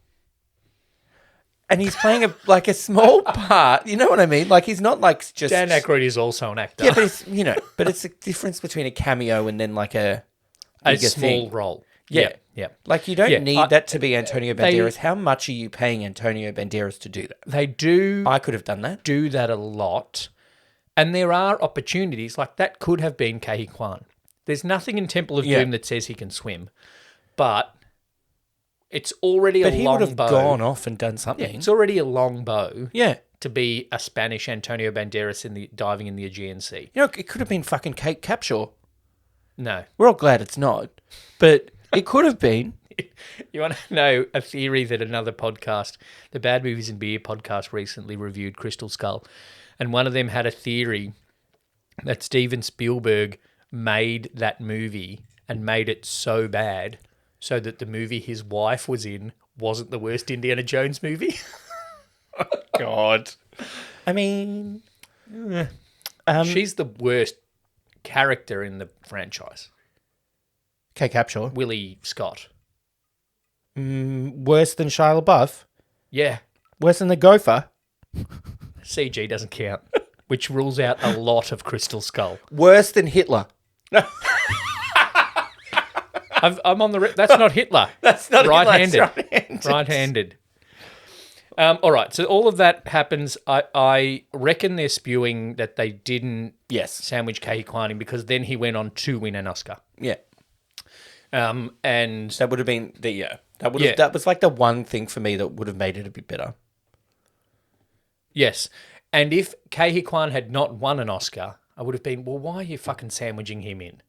And he's playing a small part. You know what I mean? Like, he's not like just... Dan Aykroyd is also an actor. Yeah, but it's, but it's a difference between a cameo and then like a a bigger small thing. role. Yeah. Yeah. Like, you don't Yeah, need that to be Antonio Banderas. How much are you paying Antonio Banderas to do that? They do I could have done that. do that a lot. And there are opportunities, like that could have been Ke Huy Quan. There's nothing in Temple of Yeah. Doom that says he can swim. But it's already But a he long would have bow. gone off and done Yeah, something. it's already a long bow Yeah. to be a Spanish Antonio Banderas in the diving in the Aegean Sea. It could have been fucking Kate Capshaw. No. We're all glad it's not. But it could have been. You want to know a theory that another podcast, the Bad Movies and Beer podcast, recently reviewed, Crystal Skull, and one of them had a theory that Steven Spielberg made that movie and made it so bad so that the movie his wife was in wasn't the worst Indiana Jones movie. God. I mean... She's the worst character in the franchise. Kate Capshaw. Willie Scott. Worse than Shia LaBeouf. Yeah. Worse than the Gopher. CG doesn't count, which rules out a lot of Crystal Skull. Worse than Hitler. I'm on the... that's not Hitler. That's not right-handed. Hitler, it's right-handed. Right-handed. All right, so all of that happens. I reckon they're spewing that they didn't Yes. sandwich Ke Huy Quan in because then he went on to win an Oscar. Yeah. And That would have been the... Yeah. Yeah. That was like the one thing for me that would have made it a bit better. yes, and if Ke Huy Quan had not won an Oscar, I would have been, well, why are you fucking sandwiching him in?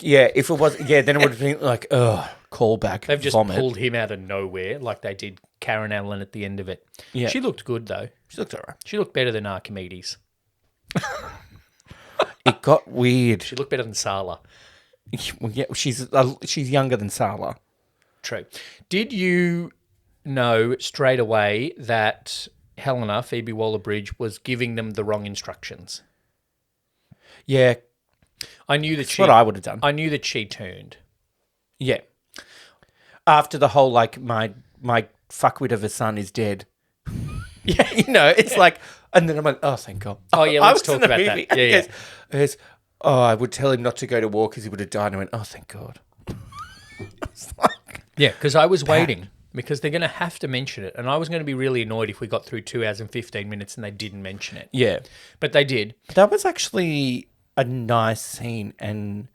Yeah, if it was... Yeah, then it would have been like, ugh, callback, They've just vomit. pulled him out of nowhere like they did Karen Allen at the end of it. Yeah. She looked good, though. She looked all right. She looked better than Archimedes. It got weird. She looked better than Sala. Well, yeah, she's younger than Sala. True. Did you know straight away that Helena, Phoebe Waller-Bridge, was giving them the wrong instructions? Yeah, I knew that that's what I would have done. I knew that she turned. Yeah. After the whole, like, my fuckwit of a son is dead. Yeah, it's like, and then I'm like, oh, thank God. Oh, yeah, I let's was in talk the about movie, that. and Yeah, he goes, oh, I would tell him not to go to war because he would have died. And I went, oh, thank God. It's like, Yeah, because I was waiting. because they're going to have to mention it. And I was going to be really annoyed if we got through 2 hours and 15 minutes and they didn't mention it. Yeah. But they did. That was actually a nice scene and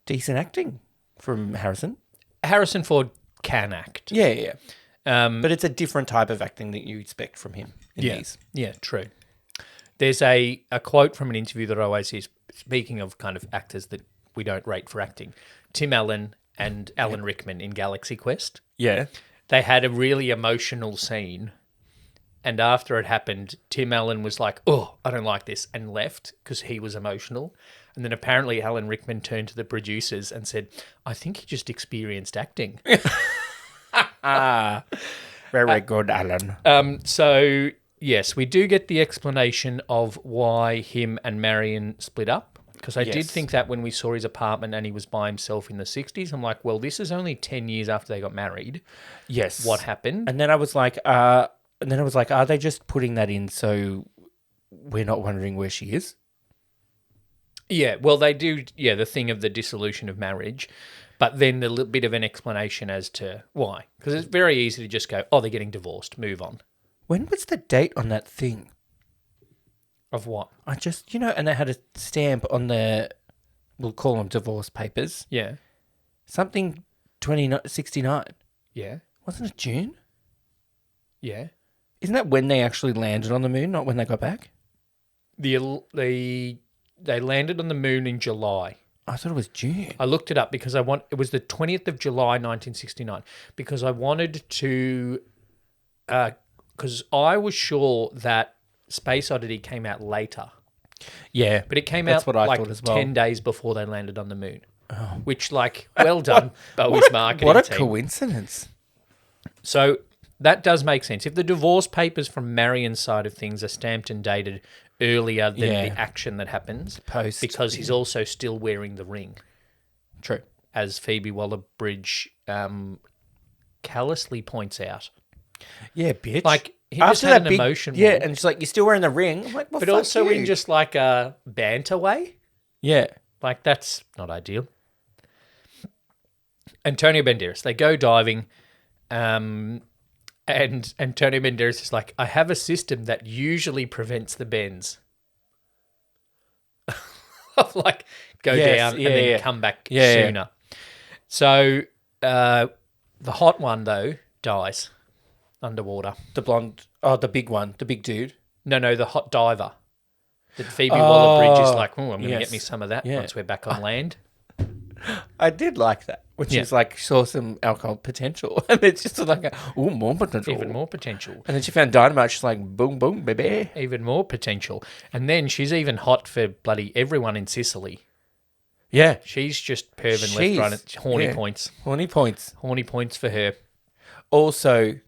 decent acting from Harrison. Harrison Ford can act. Yeah, yeah. But it's a different type of acting that you expect from him in these. Yeah, true. There's a quote from an interview that I always hear, speaking of kind of actors that we don't rate for acting. Tim Allen and Alan Rickman in Galaxy Quest. Yeah. They had a really emotional scene. And after it happened, Tim Allen was like, oh, I don't like this, and left because he was emotional. And then apparently Alan Rickman turned to the producers and said, I think he just experienced acting. Very good, Alan. So, yes, we do get the explanation of why him and Marion split up. Because I did think that when we saw his apartment and he was by himself in the 60s, I'm like, well, this is only 10 years after they got married. Yes. What happened? And then I was like, are they just putting that in so we're not wondering where she is? Yeah, well, they do, the thing of the dissolution of marriage, but then a little bit of an explanation as to why. Because it's very easy to just go, oh, they're getting divorced, move on. When was the date on that thing? Of what? I just, and they had a stamp on we'll call them divorce papers. Yeah. Something 69. Yeah. Wasn't it June? Yeah. Isn't that when they actually landed on the moon, not when they got back? They landed on the moon in July. I thought it was June. I looked it up because it was the 20th of July, 1969, because I wanted to, because I was sure that Space Oddity came out later. Yeah. But it came that's out what I like thought as well. 10 days before they landed on the moon. Oh. Which, well done, Bowie's marketing What a team. coincidence. So that does make sense. If the divorce papers from Marion's side of things are stamped and dated earlier than the action that happens, because he's also still wearing the ring. True. As Phoebe Waller-Bridge callously points out. Yeah, bitch. Like, he just had an emotion. Yeah, and she's like, you're still wearing the ring. I'm like, well, but fuck also you. in just like a banter way. Yeah. Like, that's not ideal. Antonio Banderas, they go diving, and Antonio Banderas is like, I have a system that usually prevents the bends. Of like, go down and then come back sooner. So, the hot one, though, dies underwater. The blonde, the big one, the big dude. No, the hot diver. That Phoebe Waller-Bridge is like, oh, I'm going to get me some of that once we're back on land. I did like that, which is like, saw some alcohol potential. And it's just like, more potential. Even more potential. And then she found dynamite. She's like, boom, boom, baby. Even more potential. And then she's even hot for bloody everyone in Sicily. Yeah. She's just perving left, right. It's horny points. Horny points. Horny points for her. Also,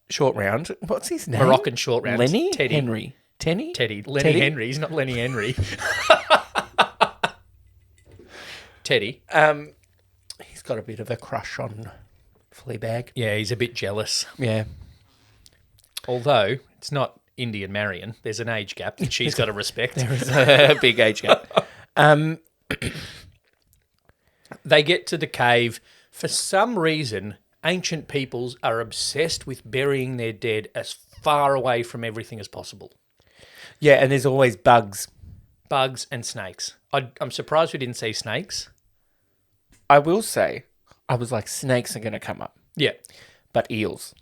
short round. What's his name? Moroccan short round. Lenny? Teddy. Henry. Tenny? Teddy. Lenny Henry. He's not Lenny Henry. Teddy. He's got a bit of a crush on Fleabag. Yeah, he's a bit jealous. Yeah. Although, it's not Indian Marion. There's an age gap that she's got to respect. There is a big age gap. They get to the cave. For some reason, ancient peoples are obsessed with burying their dead as far away from everything as possible. Yeah, and there's always bugs. Bugs and snakes. I'm surprised we didn't see snakes. I will say, I was like, snakes are going to come up. Yeah. But eels.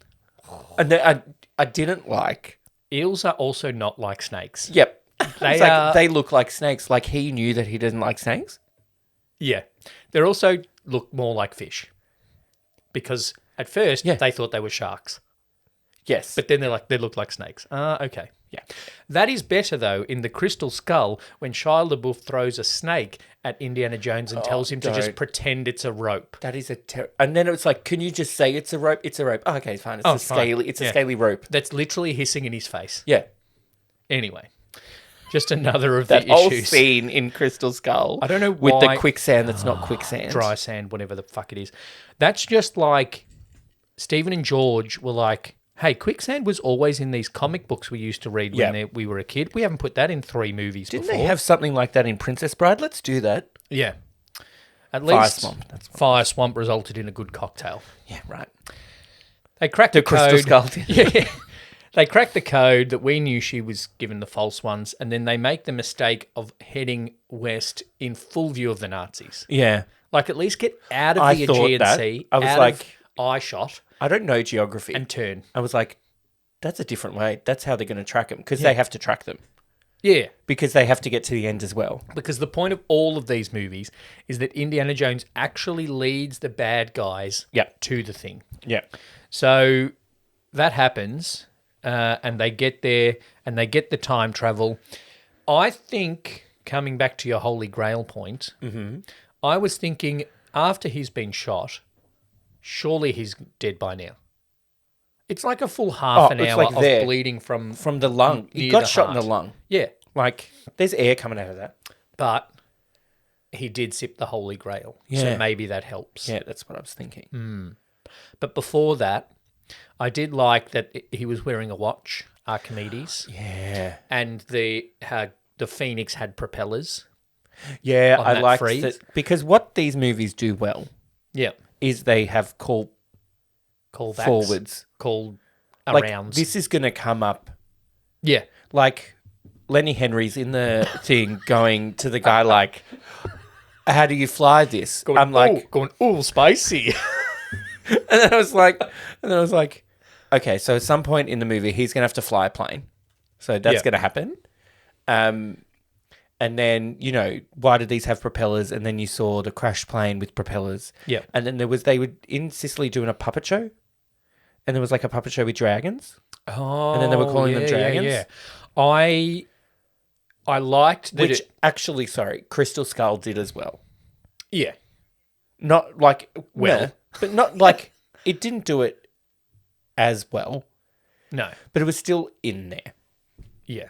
And then I didn't like... Eels are also not like snakes. Yep. They look like snakes. Like he knew that he doesn't like snakes. Yeah. They also look more like fish. Because at first, they thought they were sharks. Yes. But then they look like snakes. Okay. Yeah. That is better, though, in The Crystal Skull, when Shia LaBeouf throws a snake at Indiana Jones and tells him to just pretend it's a rope. That is and then it's like, can you just say it's a rope? It's a rope. Oh, okay, fine. It's a scaly rope. That's literally hissing in his face. Yeah. Anyway, just another of that the old issues. scene in Crystal Skull. I don't know with why. the quicksand that's not quicksand. Dry sand, whatever the fuck it is. That's just like Stephen and George were like, hey, quicksand was always in these comic books we used to read when we were a kid. We haven't put that in 3 movies Didn't before. they have something like that in Princess Bride? Let's do that. Yeah. At Fire least Swamp. That's what Fire Swamp resulted in a good cocktail. Yeah, right. They cracked The the Crystal code. Skull. Yeah. They cracked the code that we knew she was given the false ones, and then they make the mistake of heading west in full view of the Nazis. Yeah. Like, at least get out of I the thought Aegean that. Sea, I was out like- of eye shot, I don't know geography. and turn. I was like, that's a different way. That's how they're going to track them because they have to track them Yeah, because they have to get to the end as well. because the point of all of these movies is that Indiana Jones actually leads the bad guys Yeah. to the thing. Yeah. So that happens, and they get there, and they get the time travel. I think, coming back to your Holy Grail point, I was thinking after he's been shot, surely he's dead by now. It's like a full half an it's hour like of there. bleeding from... From the lung. He Near got the shot in heart. the lung. Yeah, Like, there's air coming out of that. but he did sip the Holy Grail, Yeah. so maybe that helps. Yeah, that's what I was thinking. But before that, I did like that he was wearing a watch, Archimedes, Yeah. and the Phoenix had propellers. Yeah, On I that like freeze. that because what these movies do well Yeah, is they have call callbacks. forwards. Called Like, arounds. this is going to come up. Yeah. Like, Lenny Henry's in the thing going to the guy like, how do you fly this? I'm like, ooh, spicy. and then I was like, okay, so at some point in the movie, he's going to have to fly a plane. So that's Yeah. going to happen. And then, you know, why did these have propellers? And then you saw the crashed plane with propellers. Yeah. And then they were in Sicily doing a puppet show. And there was like a puppet show with dragons. Oh, And then they were calling them dragons? Yeah. I liked that. Which actually, Crystal Skull did as well. Yeah. Not like, Well. but not like, it didn't do it as well. No. But it was still in there. Yeah.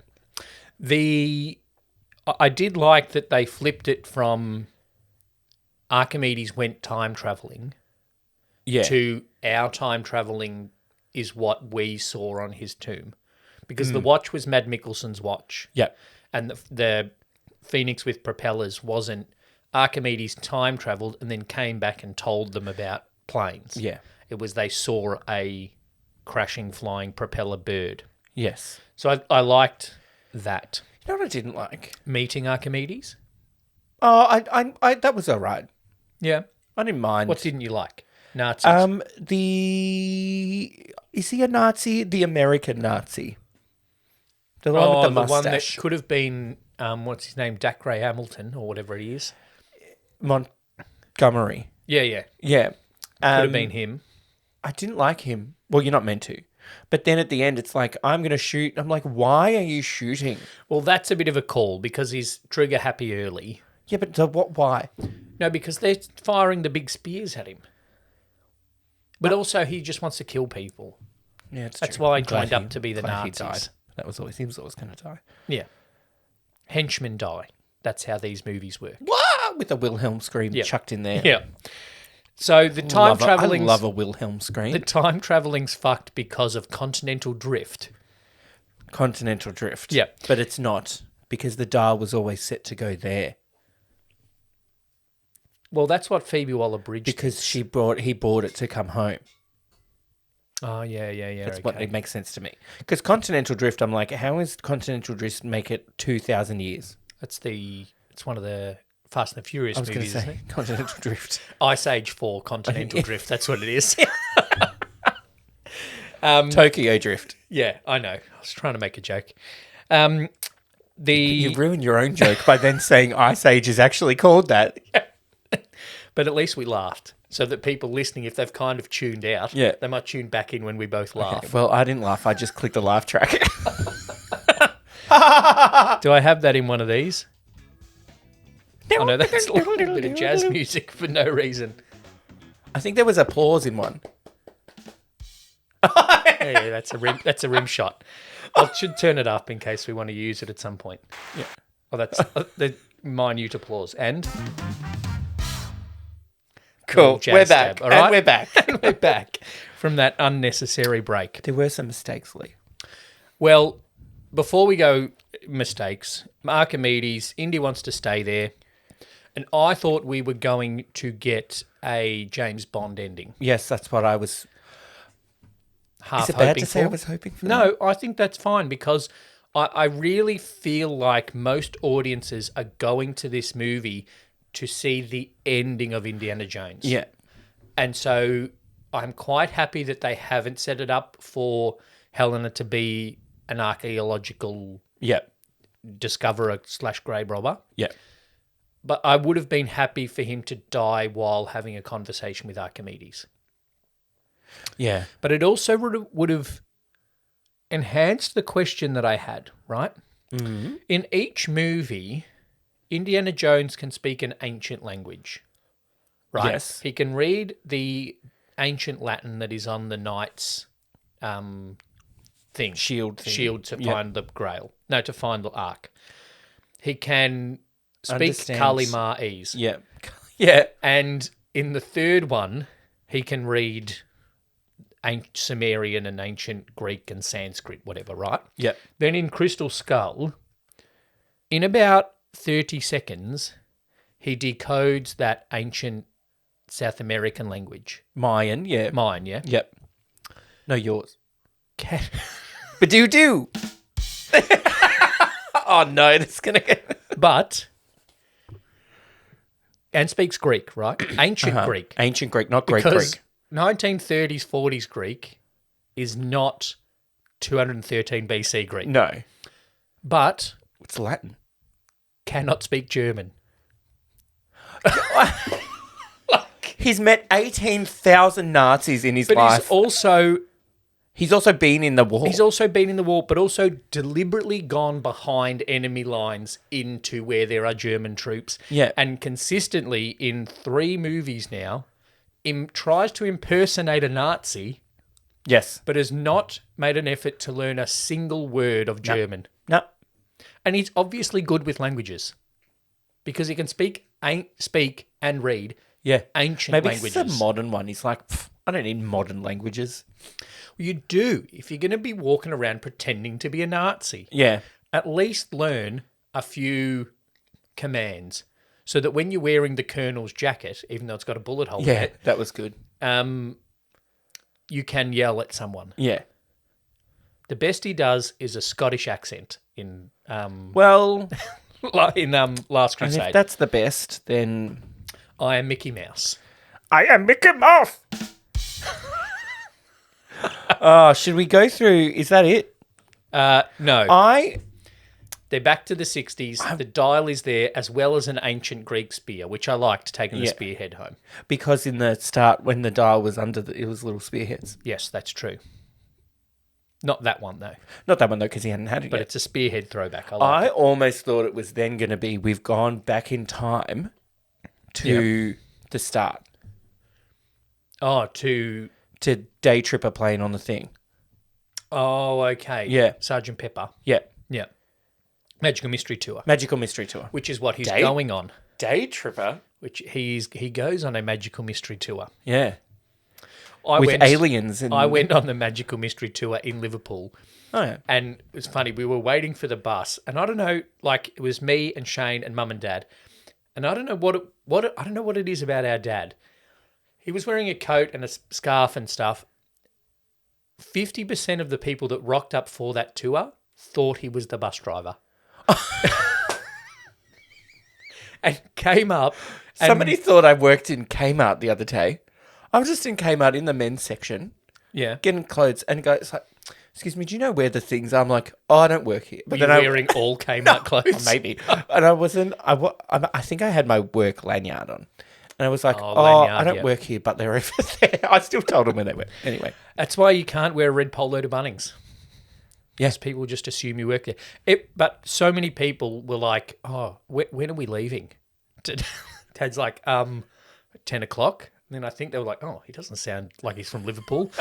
I did like that they flipped it from Archimedes went time traveling Yeah. to our time traveling is what we saw on his tomb. Because the watch was Mad Mikkelsen's watch. Yeah. And the Phoenix with propellers wasn't. Archimedes time traveled and then came back and told them about planes. Yeah. It was they saw a crashing flying propeller bird. Yes. So I liked that. You know what I didn't like? Meeting Archimedes? Oh, I that was all right. Yeah. I didn't mind. What didn't you like? Nazis. Is he a Nazi? The American Nazi. The one with the one that mustache. could have been, what's his name? Dacre Hamilton or whatever he is. Montgomery. Yeah, yeah. Yeah. Could have been him. I didn't like him. Well, you're not meant to. But then at the end, it's like, I'm going to shoot. I'm like, why are you shooting? Well, that's a bit of a call because he's trigger happy early. Yeah, but so what? Why? No, because they're firing the big spears at him. But also, he just wants to kill people. Yeah, That's true. why he I'm glad joined up to be the glad Nazis. He died. He was always going to die. Yeah. Henchmen die. That's how these movies work. What? With a Wilhelm scream Yeah. chucked in there. Yeah. So the time traveling. I love a Wilhelm scream. The time traveling's fucked because of continental drift. Continental drift. Yeah. But it's not because the dial was always set to go there Well, that's what Phoebe Waller-Bridge because he brought it to come home. Oh, yeah. That's okay. what it makes sense to me. Because continental drift, I'm like, how is continental drift make it 2,000 years? It's one of the Fast and the Furious I was going to movies, isn't say it? continental drift. Ice Age 4 Continental Drift. That's what it is. Tokyo drift. Yeah, I know. I was trying to make a joke. You ruined your own joke by then saying Ice Age is actually called that. But at least we laughed, so that people listening, if they've kind of tuned out, Yeah. they might tune back in when we both laugh. Well, I didn't laugh. I just clicked the laugh track. Do I have that in one of these? I know that's a little bit of jazz music for no reason. I think there was applause in one. Yeah, that's a rim shot. I should turn it up in case we want to use it at some point. Yeah. Oh, that's the minute applause. And Cool. jazz We're back. stab, all right? And we're back. and we're back from that unnecessary break. There were some mistakes, Lee. Well, before we go mistakes, Archimedes, Indy wants to stay there. And I thought we were going to get a James Bond ending. Yes, that's what I was. Half Is it bad hoping to say I for. was hoping for? that? No, I think that's fine because I really feel like most audiences are going to this movie to see the ending of Indiana Jones. Yeah. And so I'm quite happy that they haven't set it up for Helena to be an archaeological Yeah. discoverer / grave robber. Yeah. But I would have been happy for him to die while having a conversation with Archimedes. Yeah. But it also would have enhanced the question that I had, right? Mm-hmm. In each movie, Indiana Jones can speak an ancient language, right? Yes. He can read the ancient Latin that is on the knight's Shield thing. shield to find the Grail. No, to find the Ark. He can speak Understands. Kali-Ma-Ease. Yeah. Yeah. And in the third one, he can read Sumerian and ancient Greek and Sanskrit, whatever, right? Yeah. Then in Crystal Skull, in about 30 seconds, he decodes that ancient South American language. Mayan. Yeah. Mine, yeah? Yep. No, yours. Can, But do. Oh no, that's gonna get. but, and speaks Greek, right? Ancient Greek. Ancient Greek, not Greek Because Greek. 1930s, 40s Greek is not 213 BC Greek. No, But it's Latin. cannot speak German. He's met 18,000 Nazis in his But life. he's He's also been in the war. He's also been in the war, but also deliberately gone behind enemy lines into where there are German troops. Yeah. And consistently in 3 movies now, tries to impersonate a Nazi, Yes. but has not made an effort to learn a single word of German. No. And he's obviously good with languages because he can speak and read Yeah. ancient Maybe languages. it's a modern one. He's like, I don't need modern languages. You do if you're going to be walking around pretending to be a Nazi. Yeah. At least learn a few commands so that when you're wearing the colonel's jacket, even though it's got a bullet hole in Yeah. it, That was good. you can yell at someone. Yeah. The best he does is a Scottish accent in Well, Last and Crusade. if that's the best, then I am Mickey Mouse. I am Mickey Mouse. Oh, should we go through? Is that it? No. They're back to the 60s. The dial is there, as well as an ancient Greek spear, which I liked, taking the spearhead home. Because in the start, when the dial was under, it was little spearheads. Yes, that's true. Not that one, though. Not that one though, because he hadn't had it But yet. it's a spearhead throwback. I like I it. almost thought it was then going to be we've gone back in time to the start, Oh, to... Day Tripper playing on the thing. Oh, okay. Yeah. Sergeant Pepper. Yeah, Yeah. Magical Mystery Tour, Magical Mystery Tour. which is what he's Day- going on. Day Tripper. Which he goes on a Magical Mystery Tour. Yeah, I with aliens. And I went on the Magical Mystery Tour in Liverpool. Oh yeah. And it was funny. We were waiting for the bus, and I don't know, like it was me and Shane and Mum and Dad, and I don't know I don't know what it is about our dad. He was wearing a coat and a scarf and stuff. 50% of the people that rocked up for that tour thought he was the bus driver, and came up. And Somebody thought I worked in Kmart the other day. I was just in Kmart in the men's section, yeah, getting clothes, and goes like, "Excuse me, do you know where the things are?" I'm like, "Oh, I don't work here." But you're then wearing all Kmart clothes. maybe, and I wasn't. I think I had my work lanyard on, and I was like, Oh, "Oh, lanyard, I don't yeah. work here," but they're over there. I still told them where they were. Anyway, That's why you can't wear a red polo to Bunnings. yes, People just assume you work there. But so many people were like, "Oh, when are we leaving?" Tad's like, 10 o'clock. And then I think they were like, "Oh, he doesn't sound like he's from Liverpool."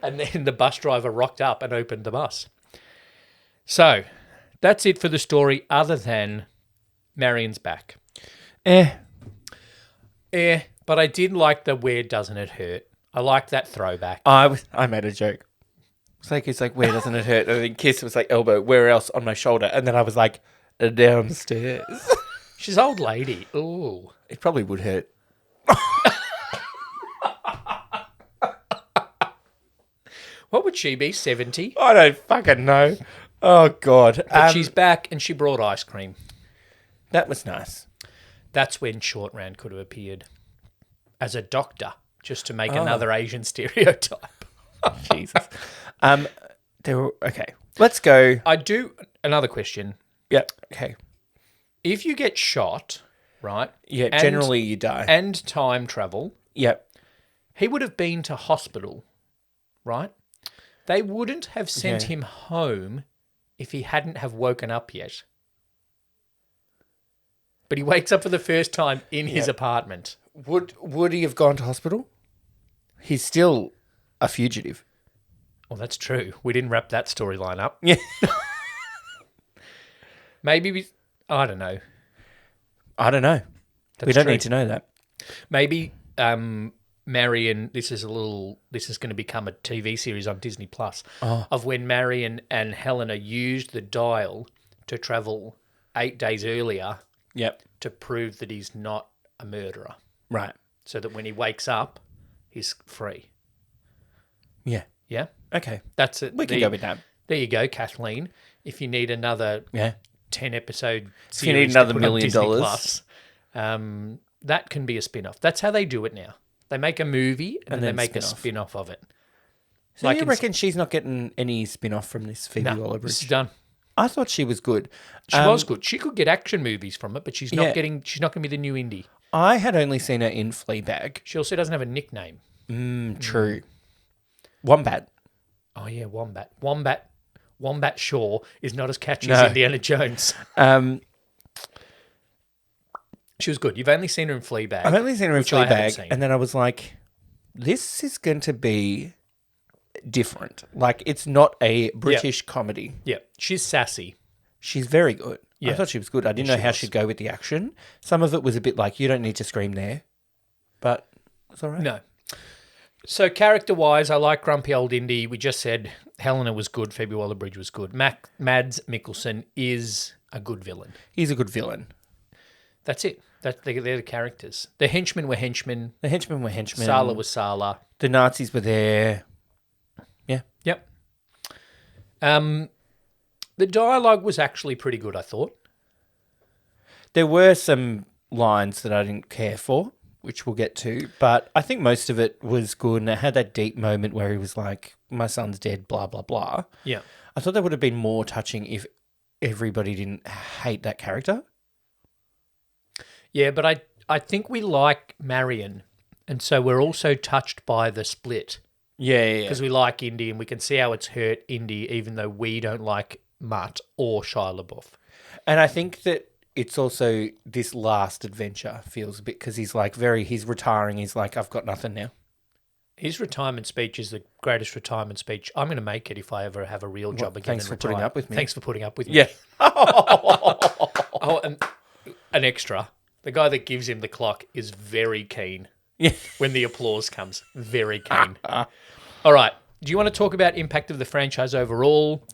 And then the bus driver rocked up and opened the bus. So that's it for the story, other than Marion's back. eh. But I did like the "Where Doesn't It Hurt?" I like that throwback. I made a joke. It's like, where doesn't it hurt? And then Kiss was like, elbow, where else? On my shoulder. And then I was like, downstairs. She's old lady. Ooh. It probably would hurt. What would she be? 70? I don't fucking know. Oh, God. But she's back and she brought ice cream. That was nice. That's when Short Round could have appeared as a doctor, just to make another Asian stereotype. Jesus. Okay. Let's go. I do another question. Yep. Okay. If you get shot, right? Yeah, and- generally you die. And time travel, Yep. he would have been to hospital, right? They wouldn't have sent Yeah. him home if he hadn't have woken up yet. But he wakes up for the first time in his apartment. Would he have gone to hospital? He's still a fugitive. Well, that's true. We didn't wrap that storyline up. Yeah. Maybe I don't know. I don't know. We That's don't true. need to know that. Maybe Marion. This is going to become a TV series on Disney Plus of when Marion and Helena used the dial to travel 8 days earlier Yep. to prove that he's not a murderer, Right. so that when he wakes up, he's free. Yeah. Yeah, Okay. that's it. We can go with that. There you go, Kathleen. If you need another Yeah. 10-episode series, you need another to put on $1 million Disney Plus, that can be a spin-off. That's how they do it now. They make a movie and then they make a spin-off of it. So you reckon she's not getting any spin-off from this Phoebe Waller-Bridge? This is done. I thought she was good. She was good. She could get action movies from it, but she's not getting. She's not going to be the new indie. I had only seen her in Fleabag. She also doesn't have a nickname. True. Wombat. Oh yeah, Wombat. Wombat Shaw is not as catchy No. as Indiana Jones. She was good. You've only seen her in Fleabag. I've only seen her in which I haven't Fleabag, seen. and then I was like, this is going to be different. Like, it's not a British comedy. Yeah, she's sassy. She's very good. Yeah. I thought she was good. I didn't know how she'd go with the action. Some of it was a bit like, you don't need to scream there. But it's all right. No. So character-wise, I like Grumpy Old Indy. We just said Helena was good. Phoebe Waller-Bridge was good. Mads Mikkelsen is a good villain. He's a good villain. That's it. They're the characters. The henchmen were henchmen. The henchmen were henchmen. Sala was Sala. The Nazis were there. Yeah. Yep. The dialogue was actually pretty good, I thought. There were some lines that I didn't care for, which we'll get to, but I think most of it was good, and it had that deep moment where he was like, my son's dead, blah, blah, blah. Yeah. I thought that would have been more touching if everybody didn't hate that character. Yeah, but I think we like Marion, and so we're also touched by the split Yeah. because we like Indy, and we can see how it's hurt Indy, even though we don't like Mutt or Shia LaBeouf. And I think that it's also this last adventure feels a bit, because he's like he's retiring. He's like, I've got nothing now. His retirement speech is the greatest retirement speech. I'm going to make it if I ever have a real job again. thanks and for putting retire. up with me. Thanks for putting up with me. Yeah. Oh, and an extra. The guy that gives him the clock is very keen. Yeah. When the applause comes. Very keen. All right. Do you want to talk about impact of the franchise overall?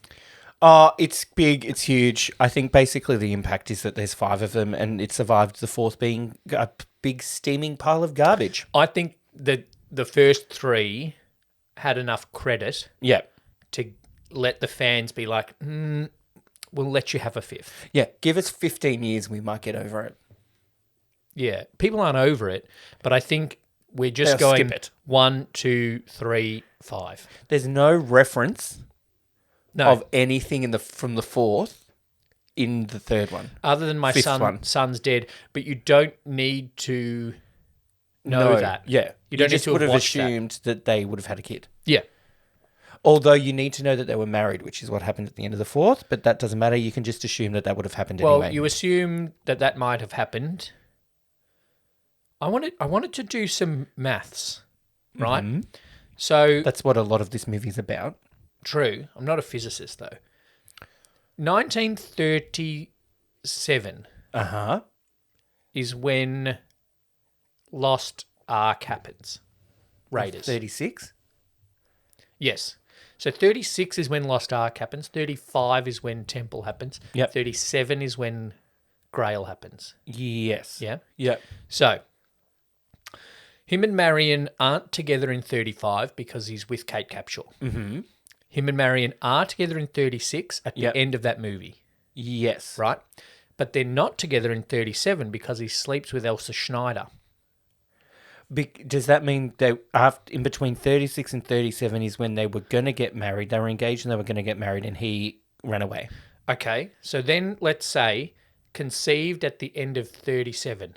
It's big. It's huge. I think basically the impact is that there's 5 of them, and it survived the 4th being a big steaming pile of garbage. I think that the first 3 had enough credit Yeah. to let the fans be like, we'll let you have a 5th. Yeah. Give us 15 years and we might get over it. Yeah, people aren't over it, but I think we're just They'll going skip it. 1, 2, 3, 5. There's no reference No, of anything from the 4th in the 3rd one. other than my 5th one. son's dead, but you don't need to know that. Yeah. You don't need just to would have have watched that. assumed that they would have had a kid. Yeah, Although you need to know that they were married, which is what happened at the end of the 4th, but that doesn't matter. You can just assume that would have happened well, anyway. you assume that might have happened. I wanted to do some maths, right? Mm-hmm. So That's what a lot of this movie's about. true. I'm not a physicist though. 1937 Uh-huh. is when Lost Ark happens. Raiders. 36? Yes. So 36 is when Lost Ark happens. 35 is when Temple happens. Yep. 37 is when Grail happens. Yes. Yeah. Yep. So, him and Marion aren't together in 35 because he's with Kate Capshaw. Mm-hmm. Him and Marion are together in 36 at the Yep. end of that movie, Yes. right? But they're not together in 37 because he sleeps with Elsa Schneider. Does that mean they after in between 36 and 37 is when they were going to get married? They were engaged and they were going to get married, and he ran away. Okay, so then let's say conceived at the end of 37.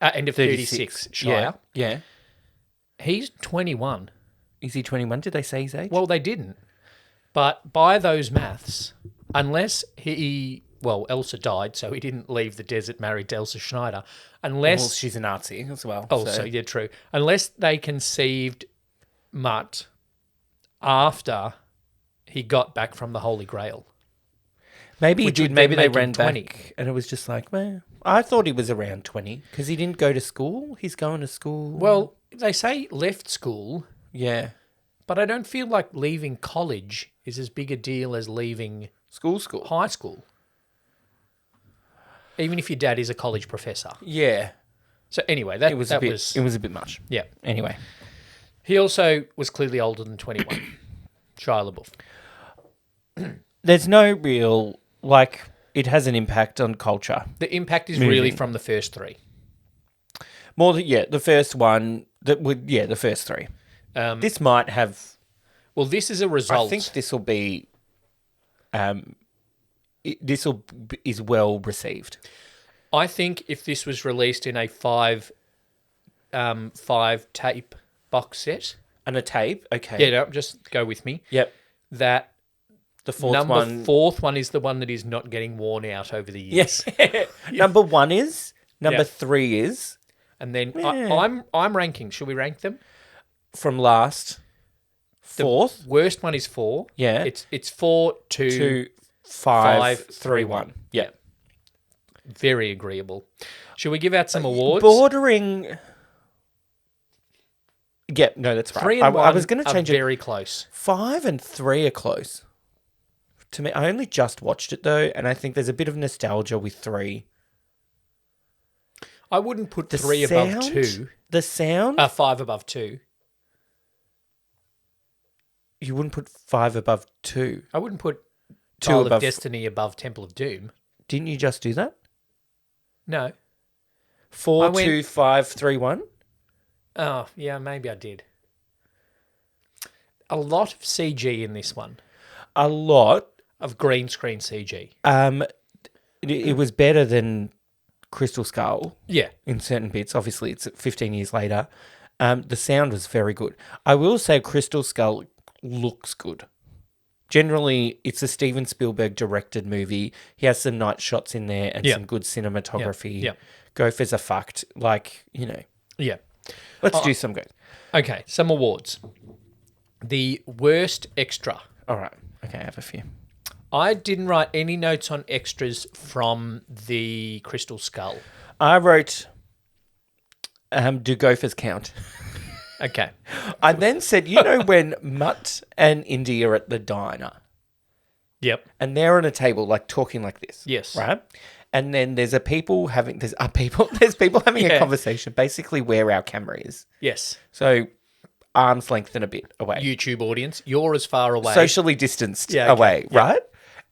End of 36, Shire. Yeah. He's 21. Is he 21? Did they say his age? Well, they didn't. But by those maths, unless Elsa died, so he didn't leave the desert married to Elsa Schneider. Unless she's a Nazi as well. so yeah, true. Unless they conceived Mutt after he got back from the Holy Grail. Maybe he Which did. would Maybe then they make him ran 20. back, and it was just like, well, I thought he was around 20 because he didn't go to school. He's going to school. Well, they say left school, yeah, but I don't feel like leaving college is as big a deal as leaving school. high school. Even if your dad is a college professor. Yeah, So anyway, it was a bit much. yeah. Anyway, He also was clearly older than 21. Shia LaBeouf. there's no real it has an impact on culture. The impact is really from the first three. More than the first one the first three. This might have. Well, this is a result. I think this will be. Is well received. I think if this was released in a five tape box set, And a tape, okay. yeah, no, just go with me. Yep. That The fourth one is the one that is not getting worn out over the years. Yes. Number 1 is. Number Yeah. 3 is. And then Yeah. I'm ranking. Should we rank them? From last. The Fourth. worst one is 4. Yeah. It's 4, 2, 2, 5, 5, 3, 1. Yeah. Very agreeable. Should we give out some awards? Bordering. Yep, no, that's right. 3 and 1 I was going to change it. very close. 5 and 3 are close. To me, I only just watched it though, and I think there's a bit of nostalgia with 3. I wouldn't put The 3 sound, above 2. The sound. 5 above 2. You wouldn't put 5 above 2. I wouldn't put 2 Dial above. of Destiny above Temple of Doom. Didn't you just do that? No. 4, I went- 2, 5, 3, 1. Oh, yeah, maybe I did. A lot of CG in this one. A lot. Of green screen CG. It was better than Crystal Skull Yeah. in certain bits. Obviously, it's 15 years later. The sound was very good. I will say Crystal Skull looks good. Generally, it's a Steven Spielberg directed movie. He has some night shots in there and Yeah. some good cinematography. Yeah. Gophers are fucked. Yeah. Let's do some good. Okay, some awards. The worst extra. All right. Okay, I have a few. I didn't write any notes on extras from the Crystal Skull. I wrote, do Gophers count? Okay. I then said, when Mutt and Indy are at the diner Yep. and they're on a table, talking like this. Yes. Right? And then there's people having a conversation, basically where our camera is. Yes. So arm's length and a bit away. YouTube audience, you're as far away. Socially distanced Yeah, okay. away, Yeah. right?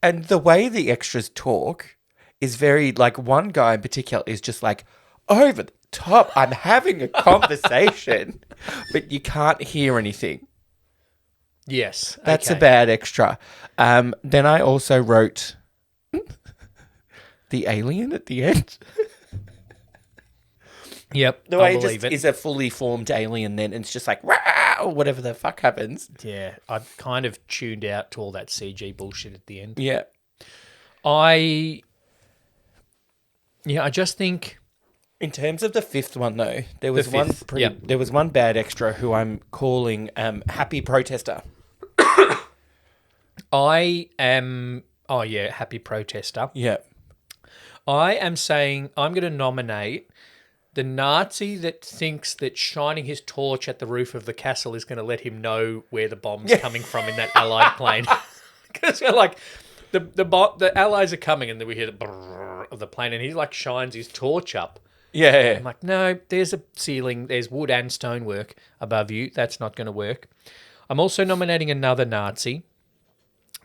And the way the extras talk is very, one guy in particular is just over the top. I'm having a conversation, but you can't hear anything. Yes. That's okay. a bad extra. Then I also wrote the alien at the end. Yep. The I way it believe just it. is a fully formed alien then, and it's just "Rah!" whatever the fuck happens. Yeah. I kind of tuned out to all that CG bullshit at the end. Yeah. I just think In terms of the fifth one, though, there was fifth, yep. there was one bad extra who I'm calling Happy Protester. I am... Oh, yeah, Happy Protester. Yeah. I am saying I'm going to nominate the Nazi that thinks that shining his torch at the roof of the castle is going to let him know where the bomb's coming from in that Allied plane. Because we're like, the allies are coming, and then we hear the brrr of the plane, and he like shines his torch up. Yeah. I'm like, no, there's a ceiling, there's wood and stonework above you. That's not going to work. I'm also nominating another Nazi,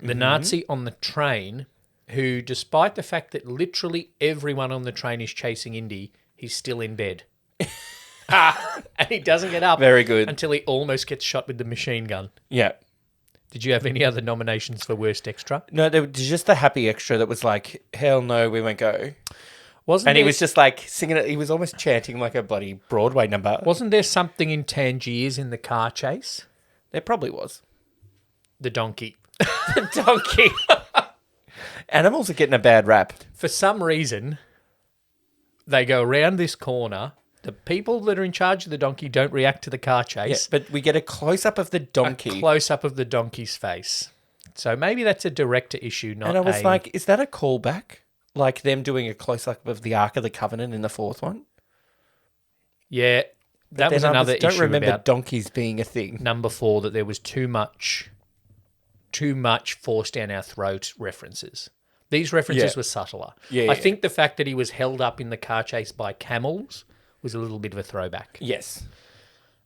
the Nazi on the train, who, despite the fact that literally everyone on the train is chasing Indy, he's still in bed. And he doesn't get up Very good. until he almost gets shot with the machine gun. Yeah. Did you have any other nominations for worst extra? No, there was just the happy extra that was like, hell no, we won't go. Wasn't And there, he was just like singing it. He was almost chanting like a bloody Broadway number. wasn't there something in Tangiers in the car chase? There probably was. The donkey. The donkey. Animals are getting a bad rap. For some reason, they go around this corner. The people that are in charge of the donkey don't react to the car Yeah, chase. but we get a close up of the donkey. A close-up of the donkey's face. So maybe that's a director issue, not And I was a... like, is that a callback? Like them doing a close up of the Ark of the Covenant in the fourth one? Yeah, that was Then another I don't issue remember about donkeys being a thing. number 4, that there was too much forced down our throat references. These references Yeah. were subtler. Yeah, I yeah. think the fact that he was held up in the car chase by camels was a little bit of a throwback. Yes.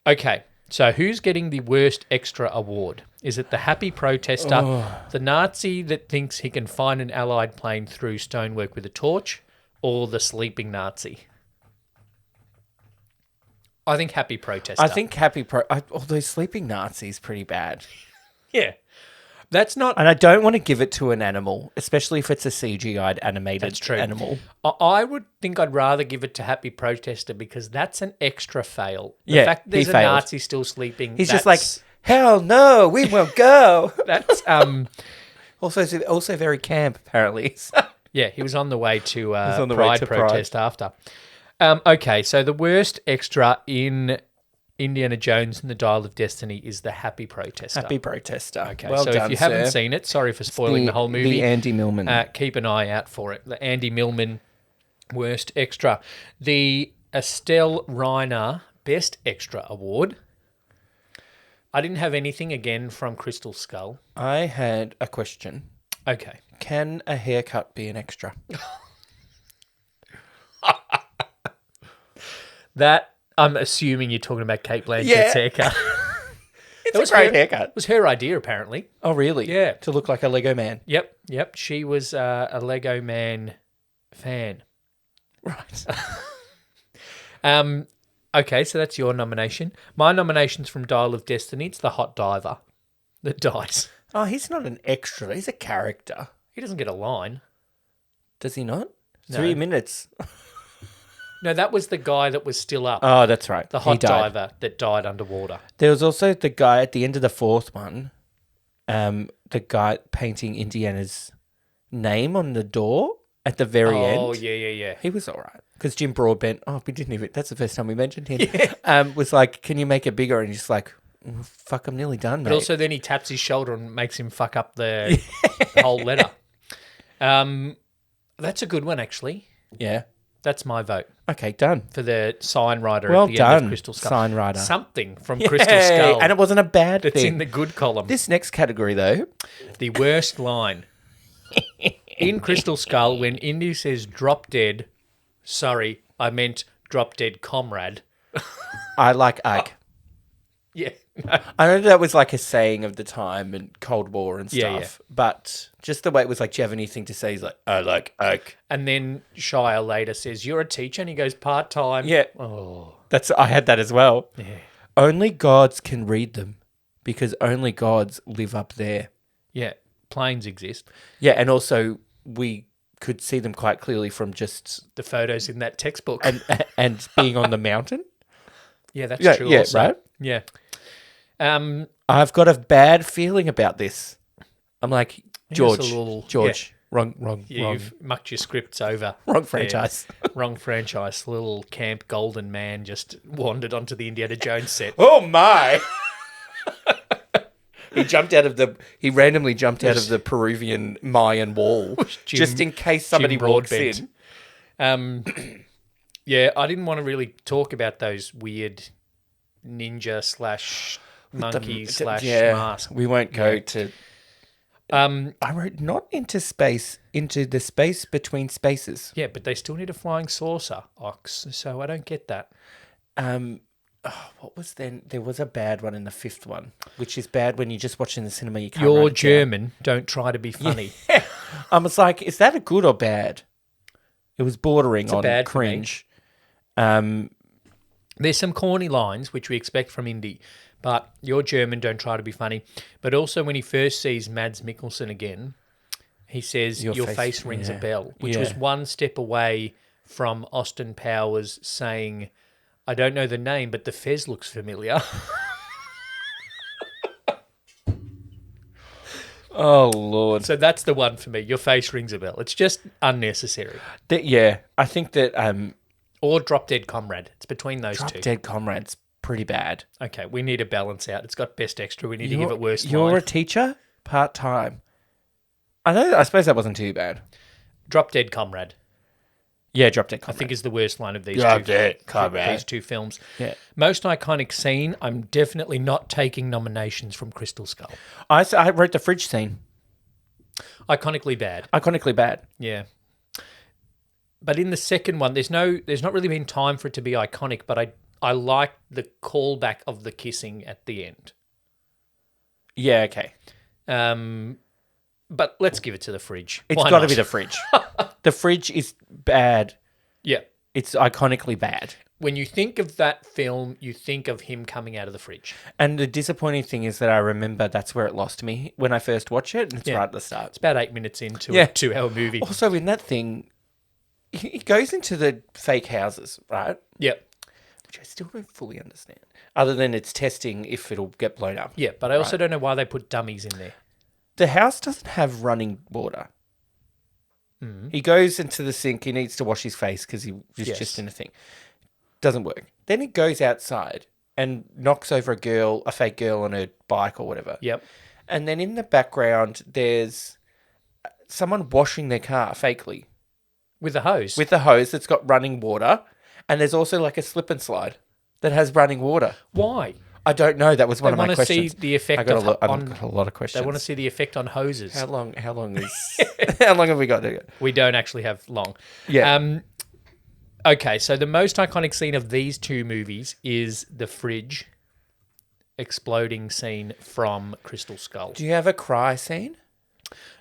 Okay, so who's getting the worst extra award? Is it the happy protester, the Nazi that thinks he can find an Allied plane through stonework with a torch, or the sleeping Nazi? I think happy protester. I think although sleeping Nazi is pretty bad. Yeah. That's not... And I don't want to give it to an animal, especially if it's a CGI'd animated That's true. animal. I would think I'd rather give it to happy protester because that's an extra fail. The Yeah, fact that there's he a failed. Nazi still sleeping... He's just like, hell no, we won't go. That's... Also very camp, apparently. Yeah, he was on the way to on the way Pride to protest after. Okay, so the worst extra in Indiana Jones and the Dial of Destiny is the happy protester. Happy protester. Okay, Well so done, if you haven't sir. seen it, sorry for spoiling the whole movie. The Andy Millman. Keep an eye out for it. The Andy Millman worst extra. The Estelle Reiner Best Extra Award. I didn't have anything again from Crystal Skull. I had a question. Okay. Can a haircut be an extra? That, I'm assuming you're talking about Kate Blanchett's Yeah. haircut. It's a great haircut. It was her idea, apparently. Oh, really? Yeah. To look like a Lego man. Yep. She was a Lego Man fan. Right. Okay, so that's your nomination. My nomination's from Dial of Destiny. It's the hot diver that dies. Oh, he's not an extra. He's a character. He doesn't get a line. Does he not? No. 3 minutes. No, that was the guy that was still up. Oh, that's right. The He hot died. diver that died underwater. There was also the guy at the end of the fourth one, the guy painting Indiana's name on the door at the very end. Oh, yeah. He was all right. Because Jim Broadbent, we didn't even, that's the first time we mentioned him, was like, can you make it bigger? And he's just like, fuck, I'm nearly done, mate. But also then he taps his shoulder and makes him fuck up the whole letter. That's a good one, actually. Yeah. That's my vote Okay, done. for the sign writer Well at the end done, of Crystal Skull. sign writer. Something from Crystal Skull. And it wasn't a bad that's thing. in the good column. This next category, though, The worst line. In Crystal Skull, when Indy says drop dead, sorry, I meant drop dead comrade. I like Ike. Yeah. I know that was like a saying of the time and Cold War and Yeah, stuff, but just the way it was like, do you have anything to say? He's like, I like Ike. And then Shia later says, you're a teacher? And he goes, part-time. Yeah. Oh. I had that as well. Yeah. Only gods can read them because only gods live up there. Yeah. Planes exist. Yeah, and also we could see them quite clearly from just The photos in that textbook. and being on the mountain. yeah, that's Yeah, true yeah, also. right? Yeah. I've got a bad feeling about this. I'm like, George, yeah. wrong, You've mucked your scripts over. wrong franchise. Yeah. Wrong franchise. Little Camp Golden Man just wandered onto the Indiana Jones set. Oh my! He randomly jumped out of the Peruvian Mayan wall just in case somebody Jim walks Broadbent. in. Yeah, I didn't want to really talk about those weird ninja / monkey / mask. We won't go to. I wrote not into space, into the space between spaces. Yeah, but they still need a flying saucer, Ox. So I don't get that. What was then? There was a bad one in the fifth one, which is bad when you just watch in the cinema. You can't. You're write it down. German. Don't try to be funny. I was like, is that a good or bad? It was bordering on bad for me. cringe. There's some corny lines, which we expect from Indy, but you're German, don't try to be funny. But also when he first sees Mads Mikkelsen again, he says, your face rings a bell, which was one step away from Austin Powers saying, I don't know the name, but the fez looks familiar. Oh, Lord. So that's the one for me. Your face rings a bell. It's just unnecessary. I think that Or Drop Dead Comrade. It's between those two. Dead Comrade's pretty bad. Okay, we need to balance out. It's got best extra. We need to give it worst You're line. a teacher? Part-time. I suppose that wasn't too bad. Drop Dead Comrade. Yeah, Drop Dead I Comrade. think is the worst line of these Drop Dead Comrade. these two films. Yeah. Most iconic scene, I'm definitely not taking nominations from Crystal Skull. I wrote the fridge scene. Iconically bad. Iconically bad. Yeah. But in the second one, there's not really been time for it to be iconic, but I like the callback of the kissing at the end. Yeah, okay. But let's give it to the fridge. It's Why got to not? be the fridge. The fridge is bad. Yeah. It's iconically bad. When you think of that film, you think of him coming out of the fridge. And the disappointing thing is that I remember that's where it lost me when I first watched it, and it's Yeah. right at the start. It's about 8 minutes into Yeah. a 2-hour movie. Also, in that thing, he goes into the fake houses, right? Yep. Which I still don't fully understand. Other than it's testing if it'll get blown up. Yeah, but I also don't know why they put dummies in there. The house doesn't have running water. He goes into the sink. He needs to wash his face because he was just in a thing. Doesn't work. Then he goes outside and knocks over a fake girl on a bike or whatever. Yep. And then in the background, there's someone washing their car fakely With the hose. with a hose that's got running water. And there's also like a slip and slide that has running water. Why? I don't know. That was one They of my want to questions. see the effect I've got on. a lot of questions. They want to see the effect on hoses. How long is how long have we got to go? We don't actually have long. Yeah. Okay, so the most iconic scene of these two movies is the fridge exploding scene from Crystal Skull. Do you have a cry scene?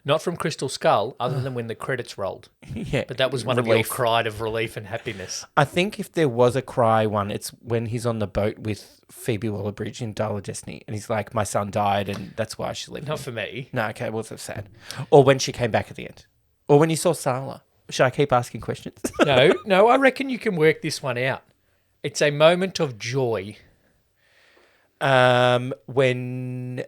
Not from Crystal Skull, other than when the credits rolled. Yeah. But that was one Relief. of your cried of relief and happiness. I think if there was a cry one, it's when he's on the boat with Phoebe Waller-Bridge in Dial of Destiny, and he's like, "My son died, and that's why she left." Not for me. No, okay, well, that's sad. Or when she came back at the end, or when you saw Sala. Should I keep asking questions? No, I reckon you can work this one out. It's a moment of joy. When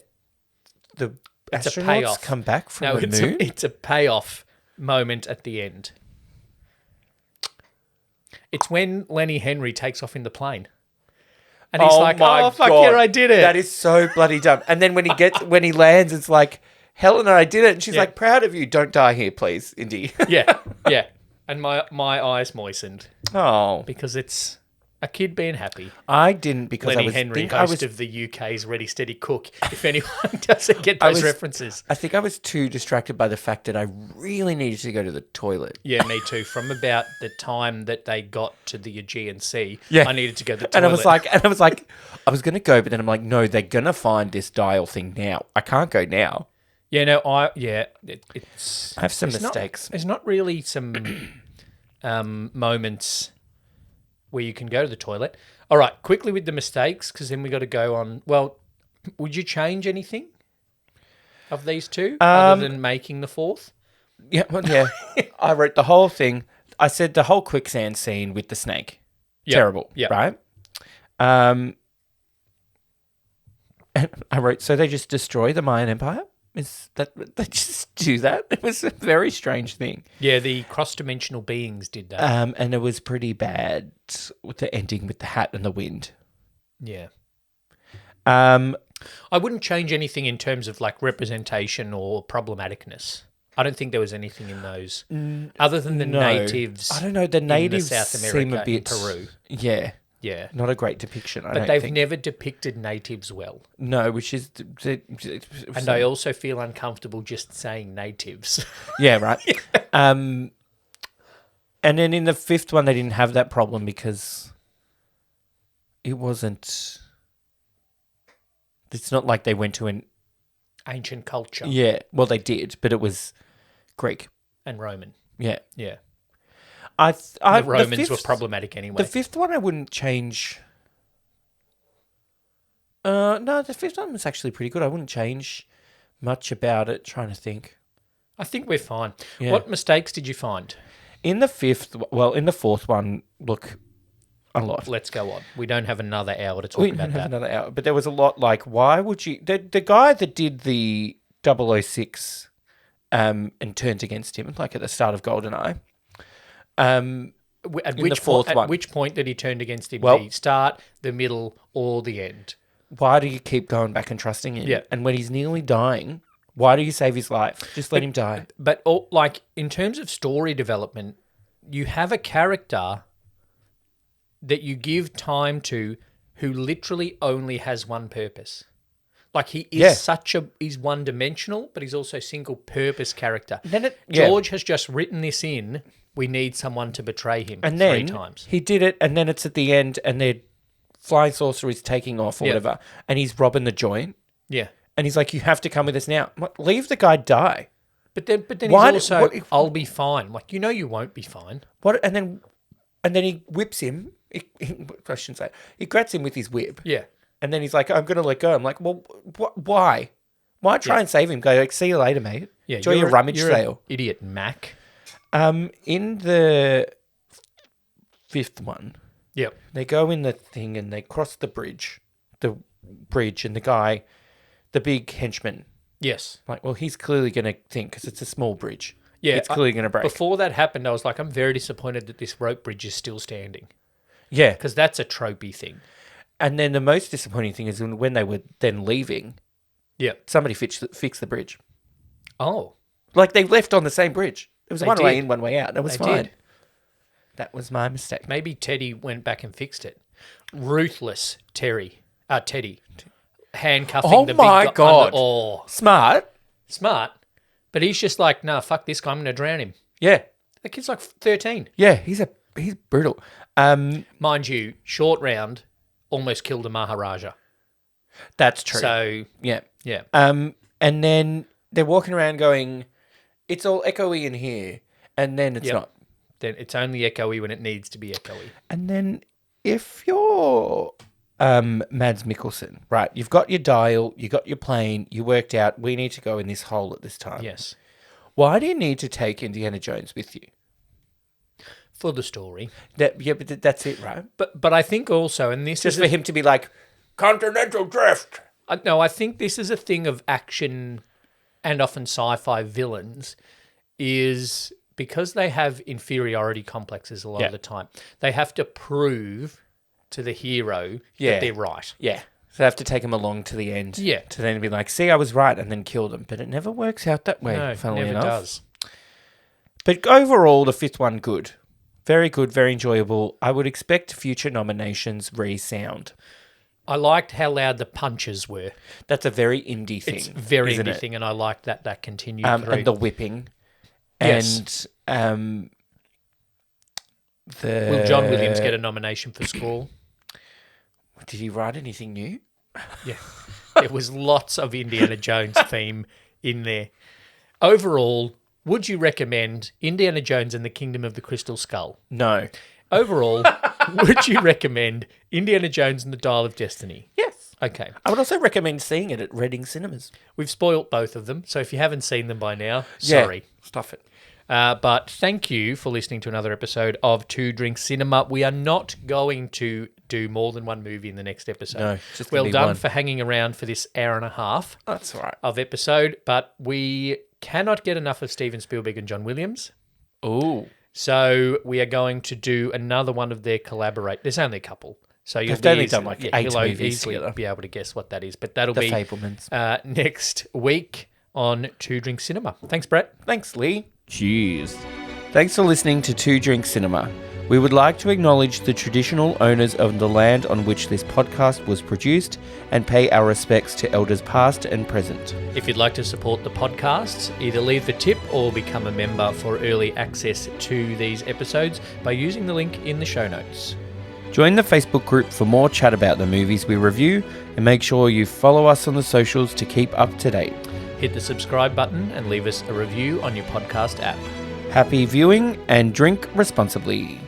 the It's a astronauts payoff. come back from the moon. It's a payoff moment at the end. It's when Lenny Henry takes off in the plane. And he's like, oh, fuck yeah, I did it. That is so bloody dumb. And then when he lands, it's like, Helena, I did it. And she's like, proud of you. Don't die here, please, Indy. yeah. And my eyes moistened Oh. because it's a kid being happy. I didn't because Lenny Henry, host of the UK's Ready Steady Cook. If anyone doesn't get those references. I think I was too distracted by the fact that I really needed to go to the toilet. Yeah, me too. From about the time that they got to the Aegean Sea, Yeah. I needed to go to the toilet. And I was like, I was going to go, but then I'm like, no, they're going to find this dial thing now. I can't go now. Yeah, no, it's. I have some there's mistakes. There's not really some moments where you can go to the toilet. All right, quickly with the mistakes, because then we got to go on. Well, would you change anything of these two other than making the fourth? Yeah, well, yeah. I wrote the whole thing. I said the whole quicksand scene with the snake. Yep. Terrible, Yep. right? And I wrote, so they just destroy the Mayan Empire? Is that they just do that? It was a very strange thing. Yeah, the cross-dimensional beings did that. And it was pretty bad with the ending with the hat and the wind. Yeah. Um, I wouldn't change anything in terms of like representation or problematicness. I don't think there was anything in those other than the no. natives. I don't know. The natives South seem America a bit and Peru. Yeah, Yeah. Not a great depiction, I But don't they've think. never depicted natives well. No, which is... And I also feel uncomfortable just saying natives. Yeah, right. And then in the fifth one, they didn't have that problem because it wasn't... It's not like they went to an... Ancient culture. Yeah, well, they did, but it was Greek. And Roman. Yeah. Yeah. The Romans were problematic anyway. The fifth one I wouldn't change. No, the fifth one was actually pretty good. I wouldn't change much about it. Trying to think. I think we're fine. Yeah. What mistakes did you find? In the fourth one, look, a lot. Let's go on. We don't have another hour to talk We about don't have that. another hour, but there was a lot. Like, why would you? The guy that did the 006, and turned against him, like at the start of GoldenEye. At which point did he turn against him? Well- The start, the middle, or the end? Why do you keep going back and trusting him? Yeah. And when he's nearly dying, why do you save his life? Just let him die. But in terms of story development, you have a character that you give time to who literally only has one purpose. Like he is Yeah. he's one dimensional, but he's also a single purpose character. Then George has just written this in. We need someone to betray him And three then times. he did it, and then it's at the end, and their flying saucer is taking off or Yeah. whatever, and he's robbing the joint, Yeah. and he's like, "You have to come with us now." I'm like, leave the guy die. But then Why he's do- also, what if- I'll be fine. Like, you won't be fine. What? And then he whips him. I shouldn't say. He grabs him with his whip, Yeah. and then he's like, "I'm going to let go." I'm like, "Well, why? Why try and save him? Go like, see you later, mate. Yeah. Enjoy your rummage you're an sale." idiot, Mac. In the fifth one, Yep. they go in the thing and they cross the bridge, and the guy, the big henchman, Yes. like, well, he's clearly going to think because it's a small bridge. Yeah, it's clearly going to break. Before that happened, I was like, I'm very disappointed that this rope bridge is still standing Yeah, because that's a tropey thing. and then the most disappointing thing is when they were then leaving, Yeah. somebody fixed the bridge. Oh, Like they left on the same bridge. It was They one way did. in, one way out. It was They fine. did. That was my mistake. maybe Teddy went back and fixed it. Ruthless Teddy. Handcuffing Oh the my big God. Oh, Smart. smart. But he's just like, nah, fuck this guy. I'm going to drown him. Yeah, The kid's like 13. yeah. He's brutal. Mind you, short round almost killed a Maharaja. That's true. So, yeah. yeah. And then they're walking around going, "It's all echoey in here," and then it's Yep. not. Then it's only echoey when it needs to be echoey. And then if you're Mads Mikkelsen, right? You've got your dial, you got your plane, you worked out. We need to go in this hole at this time. Yes. Why do you need to take Indiana Jones with you? For the story. But that's it, right? But I think also, and this Just is for him to be like, continental drift. no, I think this is a thing of action and often sci-fi villains is because they have inferiority complexes a lot Yeah. of the time. They have to prove to the hero Yeah. that they're right. Yeah. So they have to take him along to the end. Yeah. To then be like, see, I was right, and then kill them. But it never works out that way, No, funnily never enough. does. But overall, the fifth one, good. Very good, very enjoyable. I would expect future nominations re-sound. I liked how loud the punches were. That's a very indie thing. It's very isn't indie it? thing, and I liked that continued through. And the whipping. Yes. And the... Will John Williams get a nomination for score? Did he write anything new? Yeah. There was lots of Indiana Jones theme in there. Overall, would you recommend Indiana Jones and the Kingdom of the Crystal Skull? No. Overall, would you recommend Indiana Jones and the Dial of Destiny? Yes. Okay. I would also recommend seeing it at Reading Cinemas. We've spoilt both of them, so if you haven't seen them by now, Yeah. sorry. Stuff it. But thank you for listening to another episode of Two Drink Cinema. We are not going to do more than one movie in the next episode. No, just gonna well be done one. for hanging around for this hour and a half That's all right. of episode, but we cannot get enough of Steven Spielberg and John Williams. Ooh. So we are going to do another one of their collaborate. There's only a couple. So you'll They've only easy- done like 8 you'll movies easily together. be able to guess what that is. But that'll The be Fablemans. next week on Two Drink Cinema. Thanks, Brett. Thanks, Lee. Cheers. Thanks for listening to Two Drink Cinema. We would like to acknowledge the traditional owners of the land on which this podcast was produced and pay our respects to elders past and present. If you'd like to support the podcast, either leave a tip or become a member for early access to these episodes by using the link in the show notes. Join the Facebook group for more chat about the movies we review, and make sure you follow us on the socials to keep up to date. Hit the subscribe button and leave us a review on your podcast app. Happy viewing and drink responsibly.